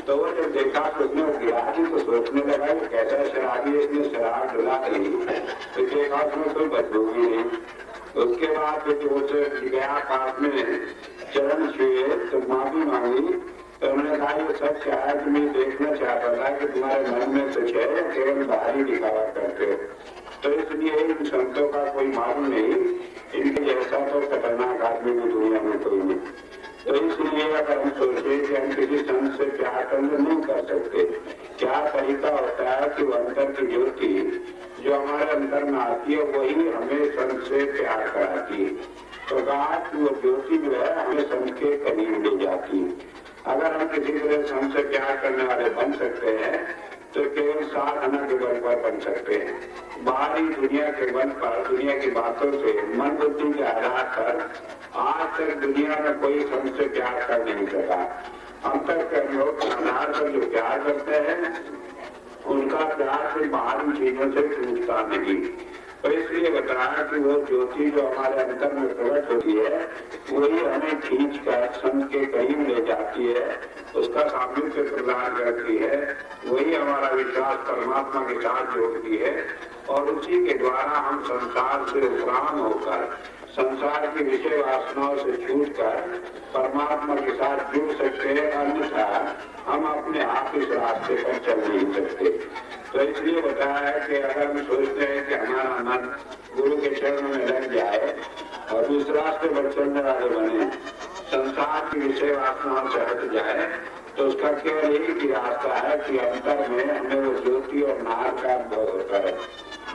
तो वो जब देखा तो उसने गिरा दी, तो सोचने लगा कि कैसा शराबी, इसने शराब डुला दी, तो देखा उसमें कोई बदबू भी नहीं। उसके बाद गया पास में चरण छुए तो माफी मांगी। तो उन्होंने कहा ये सच क्या है कि मैं देखना चाहता था कि तुम्हारे मन में कुछ है या केवल बाहरी दिखावा करते हो। तो इसलिए इन संतों का कोई मालूम नहीं, इनके जैसा तो खतरनाक आदमी की दुनिया में कोई नहीं। तो इसलिए अगर हम सोचे कि हम किसी संत से प्यार करना नहीं कर सकते, क्या तरीका होता है कि वो अंतर की ज्योति जो हमारे अंदर में आती है वही हमें संत से प्यार कराती है। तो कहा कि वो ज्योति जो है हमें संत के करीब ले जाती है। अगर हम किसी तरह संत से प्यार करने वाले बन सकते हैं तो केवल साधना के बल पर बन सकते हैं। बाहरी दुनिया के बल पर, दुनिया की बातों से, मन बुद्धि के आधार पर आज तक दुनिया में कोई संत से प्यार कर नहीं सका। अंतःकरणों के आधार पर जो प्यार करते हैं उनका प्यार से बाहरी चीजों से टूटता नहीं। तो इसलिए बताया कि वो ज्योति जो हमारे अंदर में प्रकट होती है वही हमें खींच कर संत के करीब ले जाती है, उसका सामिप्य प्रदान करती है, वही हमारा विश्वास परमात्मा के साथ जोड़ती है और उसी के द्वारा हम संसार से उपराम होकर, संसार की विषय वासनाओं से छूटकर परमात्मा के साथ जुड़ सकते हैं। अन्यथा हम अपने आप इस रास्ते पर चल नहीं सकते। तो इसलिए बताया है कि अगर हम सोचते हैं कि हमारा मन गुरु के चरणों में लग जाए और इस रास्ते पर चलने वाले बने, संसार की विषय वासनाओं से हट जाए, तो उसका केवल एक ही रास्ता है कि अंतर में हमें वो ज्योति और नार का अनुभव होता है।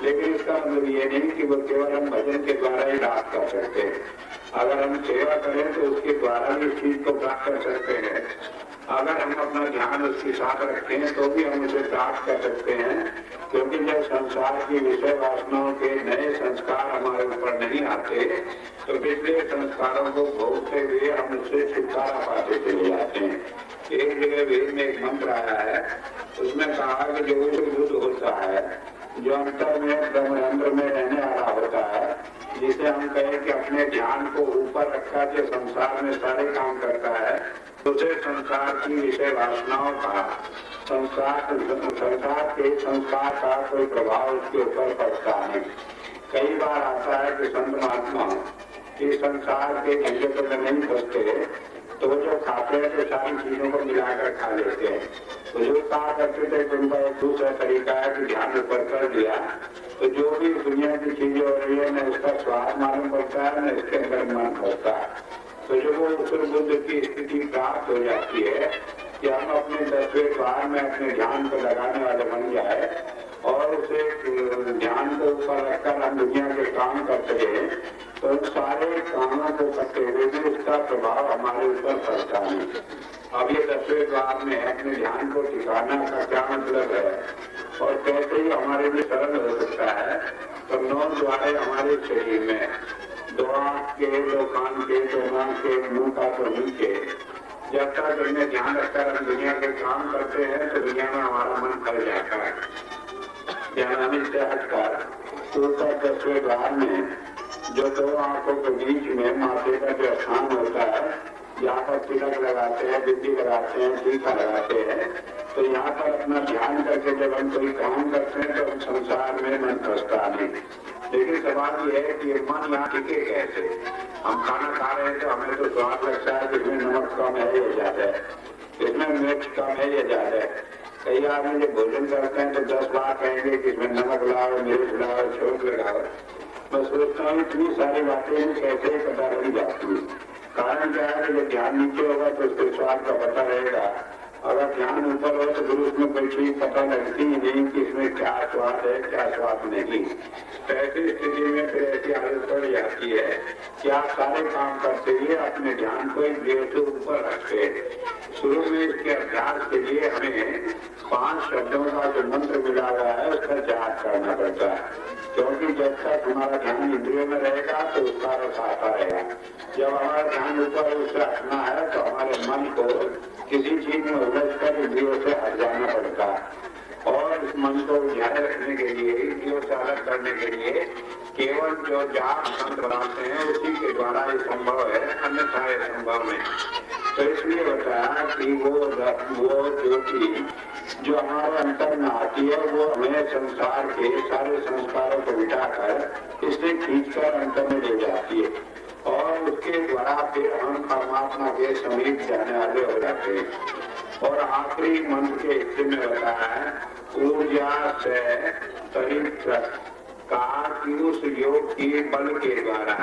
लेकिन इसका मतलब ये नहीं कि वो केवल हम भजन के द्वारा ही प्राप्त कर सकते हैं। अगर हम सेवा करें तो उसके द्वारा भी इस चीज को प्राप्त कर सकते हैं। अगर हम अपना ध्यान उसके साथ रखें तो भी हम उसे प्राप्त कर सकते हैं, क्योंकि जब संसार की विषय वासनाओं के नए संस्कार हमारे ऊपर नहीं आते तो पिछले संस्कारों को भोगते हुए हम उससे छुटकारा पाते चले जाते हैं। एक जगह वेद में एक मंत्र आया है, उसमें कहा कि जो युद्ध होता है, जो अंतर में ब्रह्मांड में रहने वाला होता है, जिसे हम कहें कि अपने ध्यान को ऊपर रखा जो संसार में सारे काम करता है, उसे संसार की विषय वासनाओं का, संसार के संस्कार का कोई प्रभाव उसके ऊपर पड़ता है। कई बार आता है कि संत महात्मा इस संसार के झंझट में नहीं फंसते, तो जो खाते हैं तो सारी चीजों को मिलाकर खा लेते हैं। तो जो कहा करते थे कि उनका एक दूसरा तरीका है कि ध्यान ऊपर कर दिया तो जो भी दुनिया की चीजें हो रही है न उसका स्वाद मालूम पड़ता है न इसके अंदर मन होता है। तो जब वो उस बुद्ध की स्थिति प्राप्त हो जाती है कि हम अपने 10वें द्वार में अपने ध्यान को लगाने वाले बन जाए और उसे ध्यान को ऊपर रखकर हम दुनिया के काम करते हैं, तो उन सारे कामों को करते हुए भी उसका प्रभाव हमारे ऊपर पड़ता है। अब ये 10वें द्वार में अपने ध्यान को ठिकाना का क्या मतलब है और कैसे ही हमारे लिए सरल हो सकता है। तो 9 द्वारे हमारे शरीर में, 2 आंख के, 2 कान के, 2 नाक के, मुंह का तो नीचे, जब तक इनमें ध्यान रखकर हम दुनिया के काम करते हैं तो दुनिया में हमारा मन भर जाता है। ध्यान से हटकर ऊपर 10वें द्वार में जो 2 आंखों के बीच में माथे का जो स्थान होता है, यहाँ पर तिलक लगाते हैं, बिंदी लगाते हैं, टीका लगाते हैं, तो यहाँ पर अपना ध्यान करके जब हम कोई काम करते हैं तो हम संसार में मन फंसता नहीं। लेकिन सवाल ये है कि मन यहाँ टिके कैसे? हम खाना खा रहे हैं तो हमें तो स्वाद लगता है कि इसमें नमक कम है या ज्यादा है, इसमें मिर्च कम है या ज्यादा है। कई आदमी जब भोजन करते हैं तो 10 बार कहेंगे कि इसमें नमक लाओ, मिर्च लाओ, छोंक लगाओ। मैं सोचता हूँ इतनी सारी बातें कैसे पता लग जाती है। कारण क्या है कि जब ध्यान नीचे होगा तो उसके स्वाद का पता रहेगा, अगर ध्यान ऊपर हो तो फिर उसमें कोई चीज पता लगती ही नहीं कि इसमें क्या स्वाद है क्या स्वाद नहीं। तो ऐसी स्थिति में फिर ऐसी आदत पड़ जाती है कि आप सारे काम करते हुए अपने ध्यान को इंद्रियों से ऊपर रखते हैं। शुरू में इसके अभ्यास के लिए हमें 5 शब्दों का जो मंत्र मिला हुआ है उसका जाप करना पड़ता है, क्योंकि जब तक हमारा ध्यान इंद्रियों में रहेगा तो उसका रस आता रहेगा। जब हमारा ध्यान ऊपर उससे हटना है तो हमारे मन को किसी चीज में उलझ कर इंद्रियों से हट जाना पड़ता है। और इस मन को उलझाए रखने के लिए, इंद्रियों से अलग करने के लिए केवल जो जाप मंत्र बनाते हैं उसी के द्वारा ये संभव है, अन्यथा ये संभव नहीं। तो इसलिए बताया कि वो ज्योति जो हमारे अंतर में आती है वो हमें संसार के सारे संस्कारों को मिटाकर इसे खींचकर अंतर में ले जाती है, और उसके द्वारा फिर हम परमात्मा के समीप जाने वाले हो जाते हैं। और आखिरी मंत्र के हिस्से में बताया है ऊर्जा से तरीक का कि उस योग की बल के द्वारा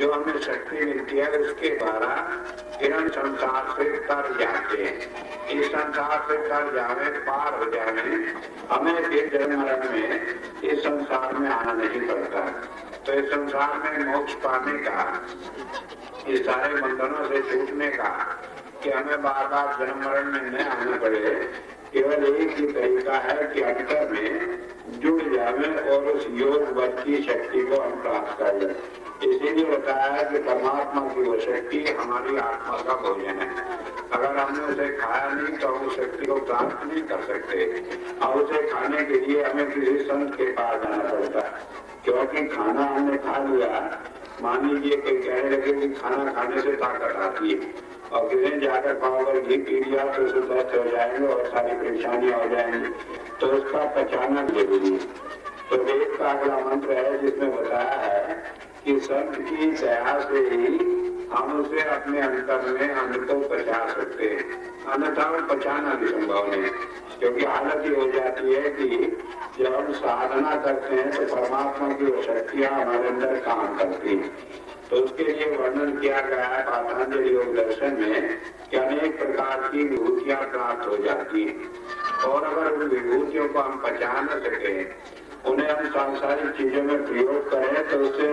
जो हमें शक्ति मिलती है उसके द्वारा फिर हम संसार से तर जाते हैं। इस संसार से तर जाने, पार हो जाने, हमें फिर जन्म मरण में इस संसार में आना नहीं पड़ता। तो इस संसार में मोक्ष पाने का, इस सारे बंधनों से छूटने का, कि हमें बार बार जन्म मरण में न आना पड़े, केवल एक ही तरीका है कि अंतर में जुड़ जावे और उस योग बल की शक्ति को हम प्राप्त कर लें। इसीलिए बताया है कि परमात्मा की वो शक्ति हमारी आत्मा का भोजन है। अगर हमने उसे खाया नहीं तो हम उस शक्ति को प्राप्त नहीं कर सकते, और उसे खाने के लिए हमें किसी संत के पास जाना पड़ता है, क्योंकि खाना हमने खा लिया, मान लीजिए कोई कहने लगे कि खाना खाने से ताकत आती है, और किसी ने जाकर पाव भर घी पी लिया तो उसे दस्त हो जाएंगे और सारी परेशानियां हो जाएंगी, तो उसका पचाना जरूरी है। तो वेद का अगला मंत्र है जिसमें बताया है कि संत की दया से ही हम उसे अपने अंतर में अन्न को पचा सकते हैं, अन्यथा पचाना भी संभव नहीं, क्योंकि हालत ये हो जाती है कि जब हम साधना करते हैं तो परमात्मा की वो शक्तियां हमारे अंदर काम करती हैं। तो उसके लिए वर्णन किया गया है पातंजलि योग दर्शन में कि अनेक प्रकार की विभूतियां प्राप्त हो जाती हैं, और अगर उन विभूतियों को हम पचा न सके, उन्हें हम सांसारिक चीजों में प्रयोग करें तो उससे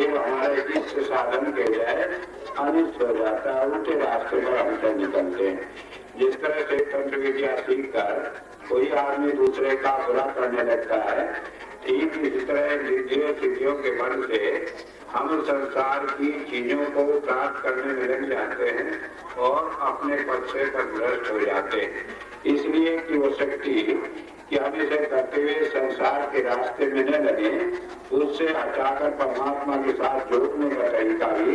हमारे इष्ट साधन के जाए अनिष्ट हो जाता है, उल्टे रास्ते पर हम से निकलते हैं। जिस तरह से तंत्र विद्या सीख कर कोई आदमी दूसरे का बुरा करने लगता है, ठीक इसी तरह सिद्धियों के बल से हम संसार की चीजों को प्राप्त करने में लग जाते हैं और अपने पद से भ्रष्ट हो जाते हैं। इसलिए कि वो शक्ति कि हम इसे करते हुए संसार के रास्ते में न लगे, उससे हटाकर परमात्मा के साथ जोड़ने का तरीका भी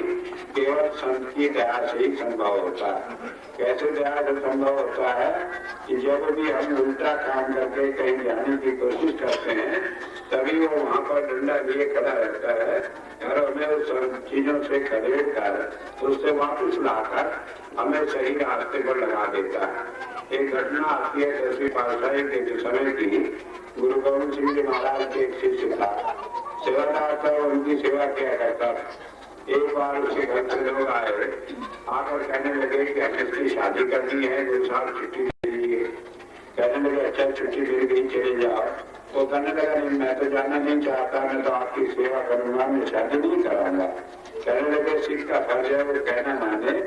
केवल संत की दया से ही संभव होता है। कैसे दया से संभव होता है कि जब भी हम उल्टा काम करके कहीं जाने की कोशिश करते हैं, तभी वो वहाँ पर डंडा लिए खड़ा रहता है और हमें उस चीजों से खदेड़ कर उससे वापस लाकर हमें सही रास्ते पर लगा देता है। एक घटना आती है 10वीं पातशाही के समय की। गुरु गोविंद सिंह जी महाराज के एक शिष्य था, सेवादार था, उनकी सेवा किया करता था। एक बार उसके घर से लोग आए, आकर कहने लगे कि हमें इसकी शादी करनी है, 2 साल छुट्टी दीजिए। कहने लगे अच्छा छुट्टी मिल गई, चले जाओ। वो कहने लगा नहीं, मैं तो जाना नहीं चाहता, मैं तो आपकी सेवा करूंगा, मैं शादी नहीं कराऊंगा। कहने लगे सिख का फर्ज है वो कहना माने,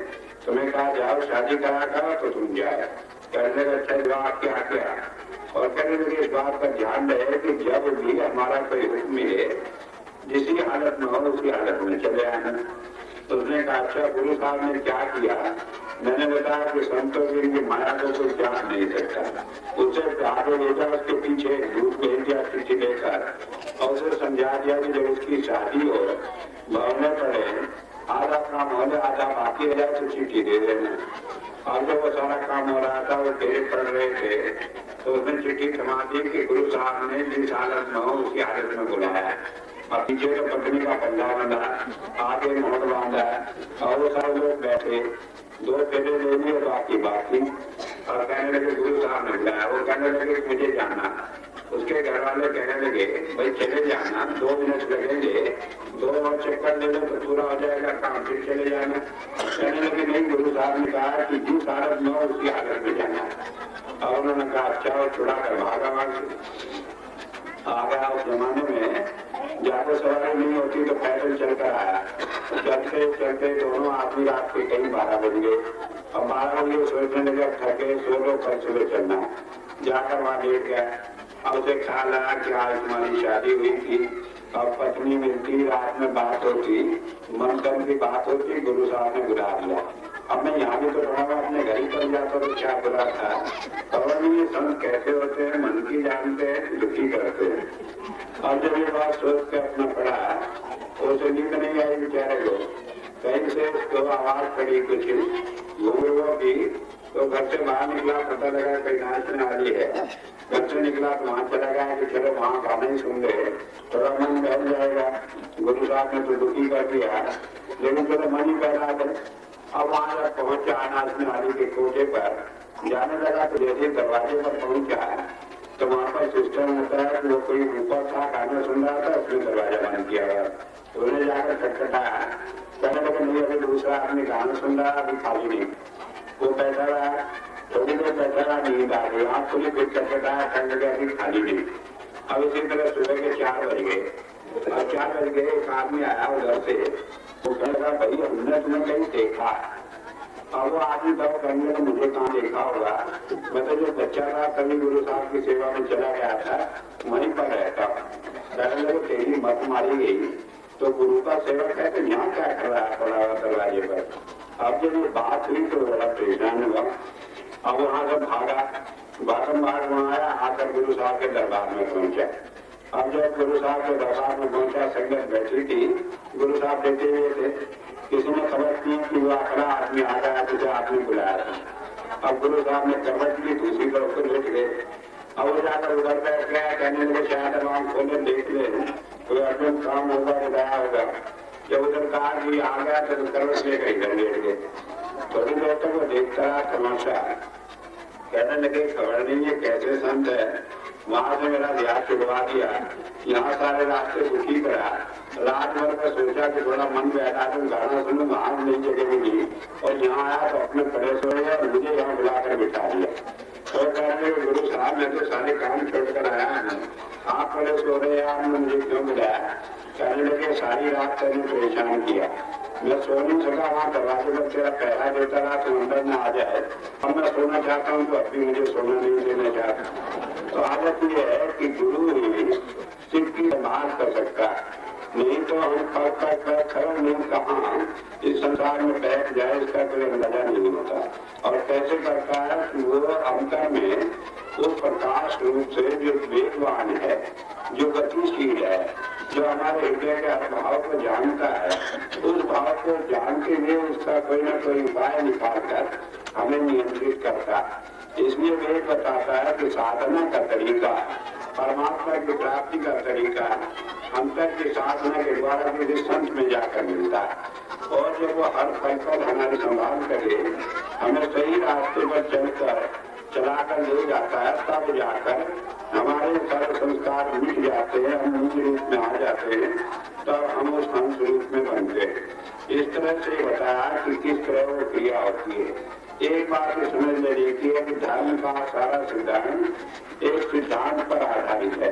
तुम्हें कहा जाओ शादी करा करो तो तुम जाओ। कहने लगे अच्छा जो आपके आगे आ, और कहने लगे इस बात का ध्यान रहे कि जब भी हमारा कोई हुक्म मिले, जिसी हालत में हो उसी हालत में चले आना। तो उसने कहा अच्छा गुरु साहब ने क्या किया? मैंने बताया कि संतों की माया को कोई जान नहीं सकता। उससे आगे भेजा, उसके पीछे दूध भेज दिया चिट्ठी लेकर, और उसे समझा दिया कि जब उसकी शादी हो, भवने पड़े, आधा काम हो जाए आधा बाकी हो जाए तो चिट्ठी दे देना। और जब वो सारा काम हो रहा था, वो ढेर पड़ रहे थे, तो उसने चिट्ठी थमा दी कि गुरु साहब ने जिस हालत में हो उसी हालत में बुलाया है। और पीछे तो पत्नी का पल्ला बांधा, आगे मोहर बांधा, और वो सारे लोग बैठे, 2 फेरे ले लिए, बाकी और कहने लगे गुरु साहब ने बुलाया। वो कहने लगे मुझे जाना। उसके उसके घर वाले कहने लगे भाई चले जाना, 2 मिनट लगेंगे, 2 और चक्कर ले लो तो पूरा हो जाएगा काम, फिर चले जाना। कहने लगे नहीं, गुरु साहब ने कहा कि जिस हालत में हो उसी हालत में जाना। और उन्होंने कहा अच्छा, और छुड़ा कर भागा वहां से। आ गया उस जमाने में ज्यादा सवारी नहीं होती तो पैदल चलकर आया। चलते चलते दोनों आदमी रात के कई 12 बज गए। अब 12 बजे सोचने लगे थके, सो लो, कल सुबह चलना। जाकर वहां लेट गया। अब उसे ख्याल आया कि आज तुम्हारी शादी हुई थी, अब पत्नी मिलती, रात में बात होती, मन की बात होती, गुरु साहब ने बुला दिया। अब मैं यहाँ भी तो थोड़ा अपने घर ही पर जाता तो क्या बुरा था। और ये संत कैसे होते हैं, मन की जानते हैं, दुखी करते हैं। और जब ये बात सोच के अपना पड़ा, उसे नींद नहीं आई बेचारे को। कहीं से उसको आवाज पड़ी कुछ घूमों की, तो घर से बाहर निकला, पता लगा कहीं नाचने वाली है। घर से निकला तो वहां चला गया कि चलो वहां गाना ही सुन ले, थोड़ा मन बहल जाएगा। गुरु साहब ने तो दुखी कर दिया, लेकिन थोड़ा मन ही बहला दे। अब वहां जब पहुंचा नाचने वाली के कोठे पर, जाने लगा तो जैसे दरवाजे पर पहुंचा तो वहां पर सिस्टम होता है कि वो कोई ऊपर था, गाना सुन रहा था, उसने दरवाजा बंद किया हुआ। तो उन्हें जाकर खटखटाया, कहने लगे नहीं, अभी दूसरा आदमी गाना सुन रहा, अभी खाली नहीं। वो बैठा रहा, थोड़ी देर बैठा रहा, नींद आ गई, आँख खुली, फिर खटखटाया, कहने लगे अभी खाली नहीं। अब इसी तरह सुबह के 4 बज गए। अब 4 बज गए, एक आदमी आया उधर से, वो कह रहा भाई हमने तुम्हें कहीं देखा। अब वो आदमी तब कहने तो मुझे कहाँ देखा होगा, मैं तो जो बच्चा था कभी गुरु साहब की सेवा में चला गया था, वहीं पर रहता। कहने लगे तेरी मत मारी गई तो गुरु का सेवक है तो यहाँ क्या कर रहा है पड़ा हुआ दरवाजे पर। अब जब ये बात हुई तो बड़ा परेशान हुआ। अब वहां से भागा, बारम्बार वहां आया, आकर गुरु साहब के दरबार में पहुंचा। अब जब गुरु साहब के दरबार में पहुंचा, संगत बैठी थी, गुरु साहब बैठे हुए थे। किसी ने खबर की कि वो अगला आदमी आ गया, तुझे आदमी बुलाया था। अब गुरु साहब ने करवट ली, दूसरी तरफ को लेट गए। अब वो जाकर उधर बैठ गया, कहने लगे शायद आराम खोले देख ले, कोई अर्जुन काम होगा, बुलाया होगा। जब उधर कहा कि आ गया तो करवट लेकर इधर लेट गए। थोड़ी देर तक वो देखता रहा तमाशा, कहने लगे खबर नहीं है कैसे संत है। वहां से मेरा ध्यान छुड़वा दिया, यहाँ सारे रास्ते दुखी करा, रात भर का सोचा कि थोड़ा मन बैठा तो गाना सुनूं, वहां नई जगह मिली और यहाँ आया तो अपने पड़े सोए और मुझे यहाँ बुलाकर बिठा दिया। तो कहने गुरु साहब मैं तो सारे काम छोड़कर आया हूँ, आप पड़े सो रहे, आपने मुझे क्यों बुलाया। कहने लगे सारी रात तेने परेशान किया, मैं सो नहीं सका, वहाँ दरवाजे पर तेरा पहरा देता रहा तो अंदर न आ जाए। अब मैं सोना चाहता हूँ तो अभी मुझे सोना नहीं देना चाहता। तो आदत ये है कि गुरु ही सिर्फ की संभाल कर सकता है, नहीं तो हम खबर नहीं कहाँ इस संसार में बैठ जाए इसका कोई अंदाजा नहीं होता। और कैसे करता है कि वो अंतर में उस प्रकाश रूप से जो वेगवान है, जो गतिशील है, जो हमारे हृदय के हर भाव को जानता है, उस भाव को जानते हुए उसका कोई ना कोई उपाय निकालकर हमें नियंत्रित करता है। इसलिए वेद बताता है कि साधना का तरीका, परमात्मा की प्राप्ति का तरीका अंतर की साधना के द्वारा किसी संत में जाकर मिलता है। और जब वो हर पल पर हमारी संभाल करे, हमें सही रास्ते पर चलकर चलाकर ले जाता है, तब जाकर हमारे सारे संस्कार मिट जाते हैं, हम मूल रूप में आ जाते हैं, तब हम उस हंस रूप में बनते हैं। इस तरह से बताया कि किस तरह वो क्रिया होती है। एक बात समझ में देखिए है कि धर्म का सारा सिद्धांत एक सिद्धांत पर आधारित है।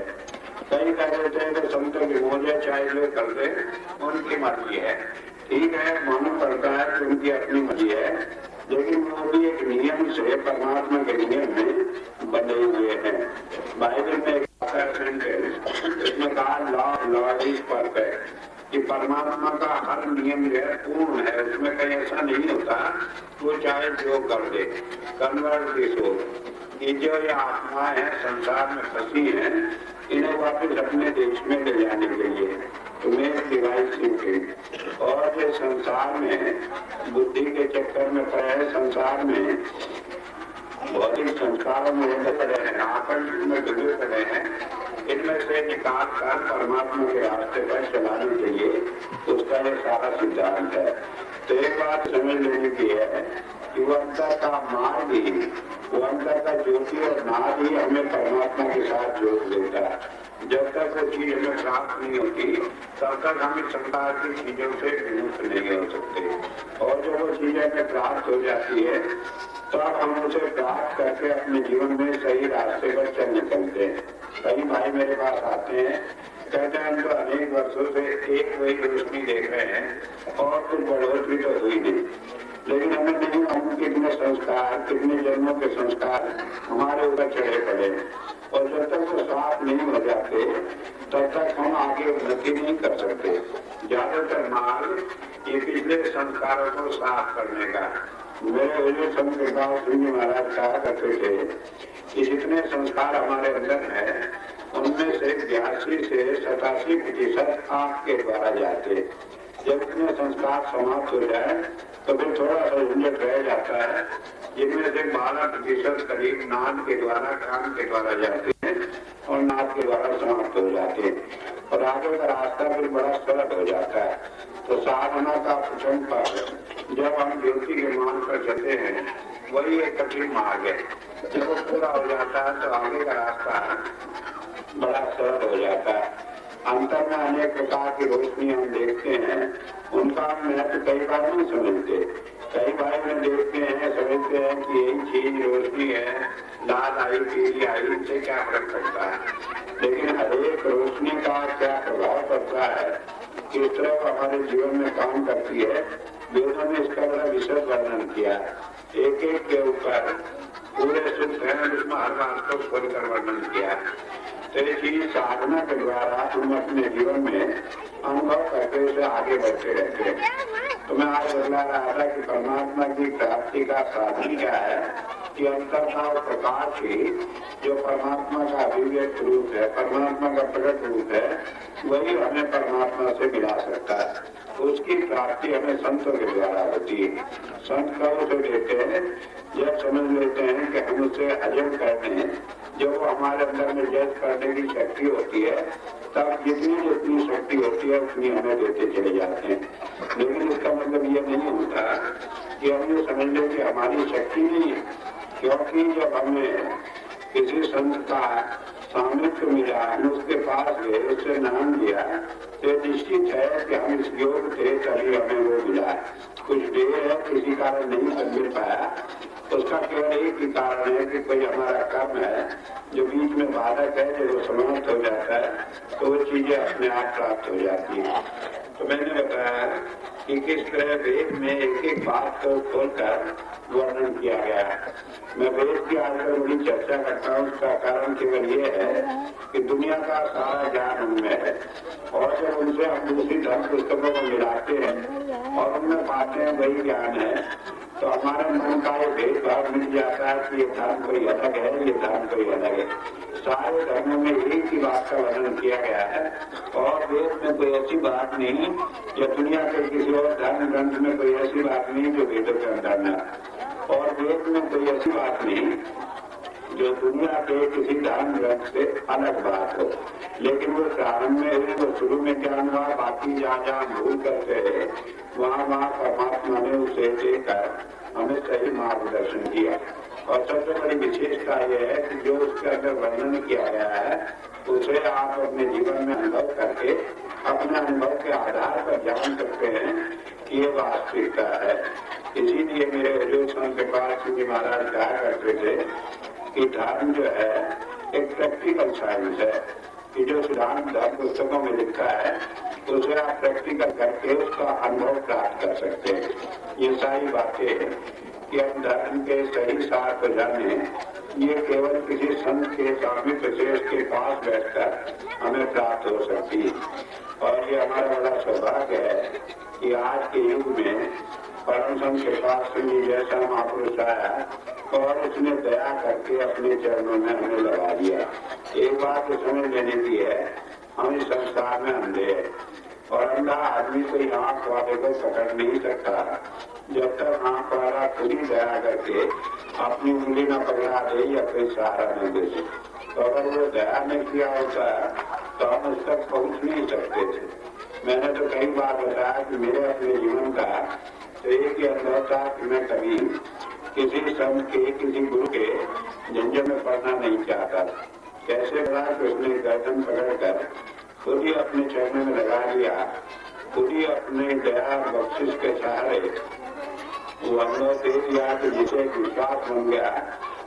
कई कह देते हैं कि संतों की मोजे चाहे जो कर दे उनकी मर्जी है, ठीक है, मालूम पड़ता है कि उनकी अपनी मर्जी है, लेकिन वो भी एक नियम से परमात्मा के नियम में बने हुए हैं। बाइबल में एक इसमें कहा लॉ इज परफेक्ट, कि परमात्मा का हर नियम जो है पूर्ण है, उसमें कहीं ऐसा नहीं होता वो चाहे जो कर दे। कन्वर्ट दिस सोल, ये जो ये आत्मा है संसार में फंसी है, इन्हें वापस अपने देश में ले जाने के लिए तुम्हें डिवाइन थिंकिंग। और ये संसार में बुद्धि के चक्कर में पड़े, संसार में भौतिक संस्कारों में पड़े हैं, आकर्षण में डूबे पड़े हैं, इनमें से निकाल कर परमात्मा के रास्ते पर चलाने के लिए उसका ये सारा सिद्धांत है। तो एक बात समझ लेने की है कि वो अंतर का मार्ग ही, वो अंतर का ज्योति और नाद ही हमें परमात्मा के साथ जोड़ देता है। जब तक वो चीज हमें प्राप्त नहीं होती तब तक हम इस संसार की चीजों से विमुक्त नहीं हो सकते। और जब वो चीजें हमें प्राप्त हो जाती है तब हम उसे प्राप्त करके अपने जीवन में सही रास्ते पर चल निकलते हैं। कई भाई मेरे पास आते हैं, कहते हैं हम तो अनेक वर्षों से एक वही रोशनी देख रहे हैं और कुछ बढ़ोतरी तो हुई नहीं, लेकिन हमें नहीं मालूम कितने संस्कार, कितने जन्मों के संस्कार हमारे ऊपर चढ़े पड़े, और जब तक वो साफ नहीं हो जाते तब तक हम आगे उन्नति नहीं कर सकते। ज्यादातर मार्ग ये पिछले संस्कारों को साफ करने का। मेरे हुजूर संत कृपाल सिंह जी महाराज कहा करते थे कि जितने संस्कार हमारे अंदर है उनमें से 82 से 87% आंख के द्वारा जाते। जब इतने संस्कार समाप्त हो जाए तो फिर थोड़ा सा झंझट रह जाता है, जिनमें से 12% करीब नाद के द्वारा, कान के द्वारा जाते हैं और नाद के द्वारा समाप्त हो जाते हैं, और आगे का रास्ता फिर बड़ा सरल हो जाता है। तो साधना का प्रथम पद जब हम ज्योति के मान पर चलते हैं वही एक कठिन मार्ग है। जब वो पूरा हो जाता है तो आगे का रास्ता बड़ा सरल हो जाता है। अंतर में अनेक प्रकार की रोशनी हम देखते हैं, उनका हम महत्व कई बार नहीं समझते। कई भाई में देखते हैं, समझते हैं कि यही चीज रोशनी है, लाल आई पीली आई, इनसे क्या फर्क पड़ता है। लेकिन हर एक रोशनी का क्या प्रभाव पड़ता है, किस तरह हमारे जीवन में काम करती है, वेदों ने इसका बड़ा विशेष वर्णन किया। एक एक के ऊपर पूरे सूत्र है, उसमें हर बात को खोलकर वर्णन किया। तो ये चीज साधना के द्वारा हम अपने जीवन में अनुभव करके उसे आगे बढ़ते रहते हैं। तो मैं आज बतला रहा था कि परमात्मा की प्राप्ति का साधन क्या है कि अंतर का प्रकाश ही जो परमात्मा का अभिव्यक्त रूप है, परमात्मा का प्रकट रूप है, वही हमें परमात्मा से मिला सकता है। उसकी प्राप्ति हमें संतों के द्वारा होती है। संत कब उसे देते हैं, जब समझ लेते हैं कि हम उसे हजम करते हैं, जो वो हमारे अंदर में जज करने की शक्ति होती है, तब जितनी जितनी शक्ति होती है उतनी हमें देते चले जाते हैं। लेकिन इसका मतलब ये नहीं होता कि हम ये समझ लें कि हमारी शक्ति नहीं है, क्योंकि जब हमें किसी संत का सामिप्य मिला, हम उसके पास गए, उससे नाम लिया, तो निश्चित है कि हम इस योग थे तभी हमें वो मिला। कुछ देर है, किसी कारण नहीं मिल पाया, उसका केवल एक ही कारण है कि कोई हमारा कर्म है जो बीच में बाधक है, जब वो समाप्त हो जाता है तो वो चीजें अपने आप प्राप्त हो जाती है। तो मैंने बताया कि किस तरह वेद में एक एक बात को खोलकर वर्णन किया गया। मैं वेद की आजकल बड़ी चर्चा करता हूँ, उसका कारण केवल ये है कि दुनिया का सारा ज्ञान उनमें है, और जब उनसे हम दूसरी धर्म पुस्तकों को मिलाते हैं और उनमें पाते हैं वही ज्ञान है, तो हमारे मन का ये भेदभाव मिल जाता है कि ये धर्म कोई अलग है, ये धर्म कोई अलग है। सारे धर्मों में एक ही बात का वर्णन किया गया है, और वेद में कोई ऐसी बात नहीं, या दुनिया के किसी और धर्म ग्रंथ में कोई ऐसी बात नहीं जो वेदों के अंदर न, और वेद में कोई ऐसी बात नहीं जो दुनिया के किसी धर्म ग्रंथ से अलग बात हो। लेकिन वो प्रारंभ में हुई, वो शुरू में ज्ञान हुआ, बाकी जहाँ जहाँ भूल करते हैं वहाँ वहाँ परमात्मा ने उसे देकर हमें सही मार्गदर्शन किया। और सबसे बड़ी विशेषता यह है कि जो उसके अंदर वर्णन किया गया है उसे आप अपने जीवन में अनुभव करके अपने अनुभव के आधार पर जान सकते हैं कि ये वास्तविकता है। इसीलिए मेरे हुजूर संत कृपाल सिंह जी महाराज कहा करते थे कि धर्म जो है एक प्रैक्टिकल साइंस है, कि जो सिद्धांत धर्म पुस्तकों में लिखा है उसे आप प्रैक्टिकल करके उसका अनुभव प्राप्त कर सकते हैं। ये सारी बातें कि हम धर्म के सही सार को जाने, ये केवल किसी संत के सामिप्य से के पास बैठकर हमें प्राप्त हो सकती है। और ये हमारा बड़ा सौभाग्य है कि आज के युग में परम संत कृपाल सिंह जी जैसा महापुरुष आया और उसने दया करके अपने चरणों में हमें लगा दिया। एक बात तो समझ लेने की है, हम इस संसार में अंधे हैं, और अंधा आदमी कोई आंख वाले को पकड़ नहीं सकता जब तक आंख वाला खुद ही दया करके अपनी उंगली न पकड़ा दे या कोई सहारा न दे। तो अगर वो दया नहीं किया होता तो हम उस तक पहुंच नहीं सकते थे। मैंने तो कई बार बताया कि मेरे अपने जीवन का तो एक ही अनुभव था कि मैं कभी किसी संत के, किसी गुरु के झंझट में पड़ना नहीं चाहता। कैसे बना कि उसने गर्दन पकड़कर खुद ही अपने चरणों में लगा लिया, खुद ही अपने दया बख्शिश के सहारे वो अनुभव दे दिया कि जिसे विश्वास बन गया।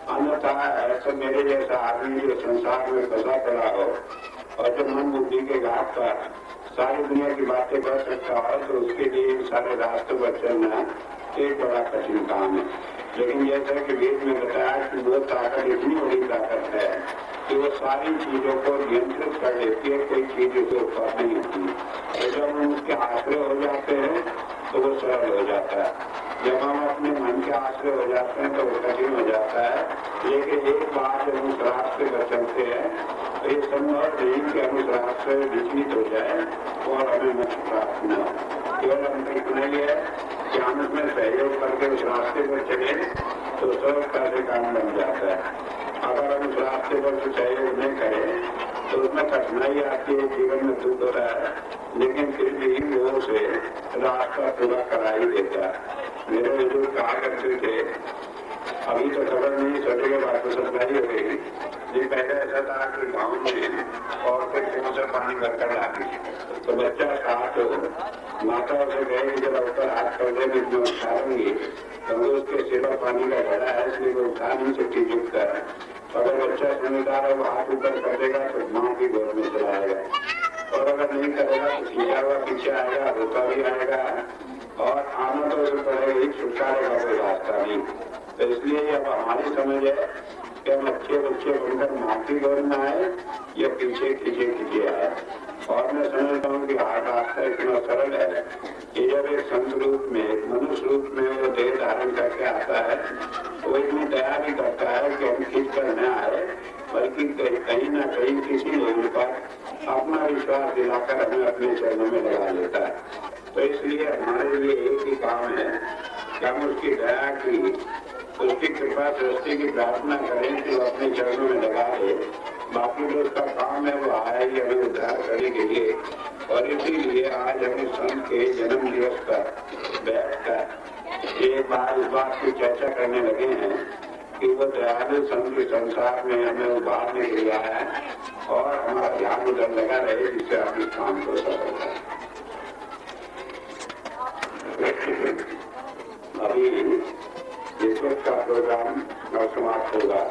अन्यथा ऐसा मेरे जैसा आदमी जो संसार में फंसा पड़ा हो और जो मन बुद्धि के घाट पर सारी दुनिया की बातें कर सकता हो, तो उसके लिए सारे रास्ते पर चलना एक बड़ा कठिन काम है। लेकिन जैसा कि वेद में बताया कि वो ताकत इतनी बड़ी ताकत है कि वो सारी चीजों को नियंत्रित कर लेती है, कोई चीज उसे ऊपर नहीं होती। और जब हम उसके आश्रय हो जाते हैं तो वो सरल हो जाता है। जब हम अपने मन के आश्रय हो जाते हैं तो वो कठिन हो जाता है। लेकिन एक बार जब उस रास्ते पर चलते हैं तो ये संभव नहीं कि हम उस रास्ते में विचलित हो जाए और हमें मोक्ष प्राप्त न हो। केवल हमको इतना ही है कि हम उसमें सहयोग करके उस रास्ते पर चले तो सरलता से काम बन जाता है। अगर हम उस रास्ते पर सहयोग नहीं करें तो उसमें कठिनाई आती है, जीवन में दुख होता है, लेकिन फिर भी वो उसे रास्ता पूरा करा ही देता है। मेरे बुजुर्ग कहा करते थे, अभी तो खबर नहीं, छोटे के बाद तो सप्लाई हो गई। ये पहले ऐसा था कि गाँव में औरतें कुएं से पानी भरकर लाती, तो बच्चा कहा तो माता उसे कहे कि जब ऊपर हाथ कर दे में उठाऊंगी तो उसके सिर पर पानी का घड़ा है, इसलिए वो उठा नहीं सकती झुक कर। अगर बच्चा समझदार है वो हाथ ऊपर कर देगा तो माँ की गोद में चलाएगा, और अगर नहीं करेगा तो सीधा हुआ पीछे आएगा, रोता भी आएगा और आना तो उसे पड़ेगा ही, छुटकारे का कोई रास्ता नहीं। तो इसलिए अब हमारी समझ है कि हम अच्छे बच्चे बनकर माँ की गोद में आए या पीछे खींचे आए। और मैं समझता हूँ कि हर रास्ता इतना सरल है कि जब एक संत रूप में, एक मनुष्य रूप में वो देह धारण करके आता है तो वो इतनी दया भी करता है कि हम खींच कर न आए, बल्कि कहीं ना कहीं किसी लेवल पर अपना विश्वास दिलाकर हमें अपने चरणों में लगा लेता है। तो इसलिए हमारे लिए एक ही काम है कि हम उसकी दया की, उसकी कृपा दृष्टि की प्रार्थना करें कि वो अपने चरणों में लगा ले। बाकी जो उसका काम है वो आया ही हमें उद्धार करने के लिए। और इसीलिए आज हम संत के जन्म दिवस पर बैठकर एक बार इस बात की चर्चा करने लगे हैं कि वो दयालु संत के संसार में हमें उभारने के लिए आया है और हमारा ध्यान उधर लगा रहे जिससे हम इस काम को सफल करें। अभी इस वक्त का प्रोग्राम समाप्त होगा।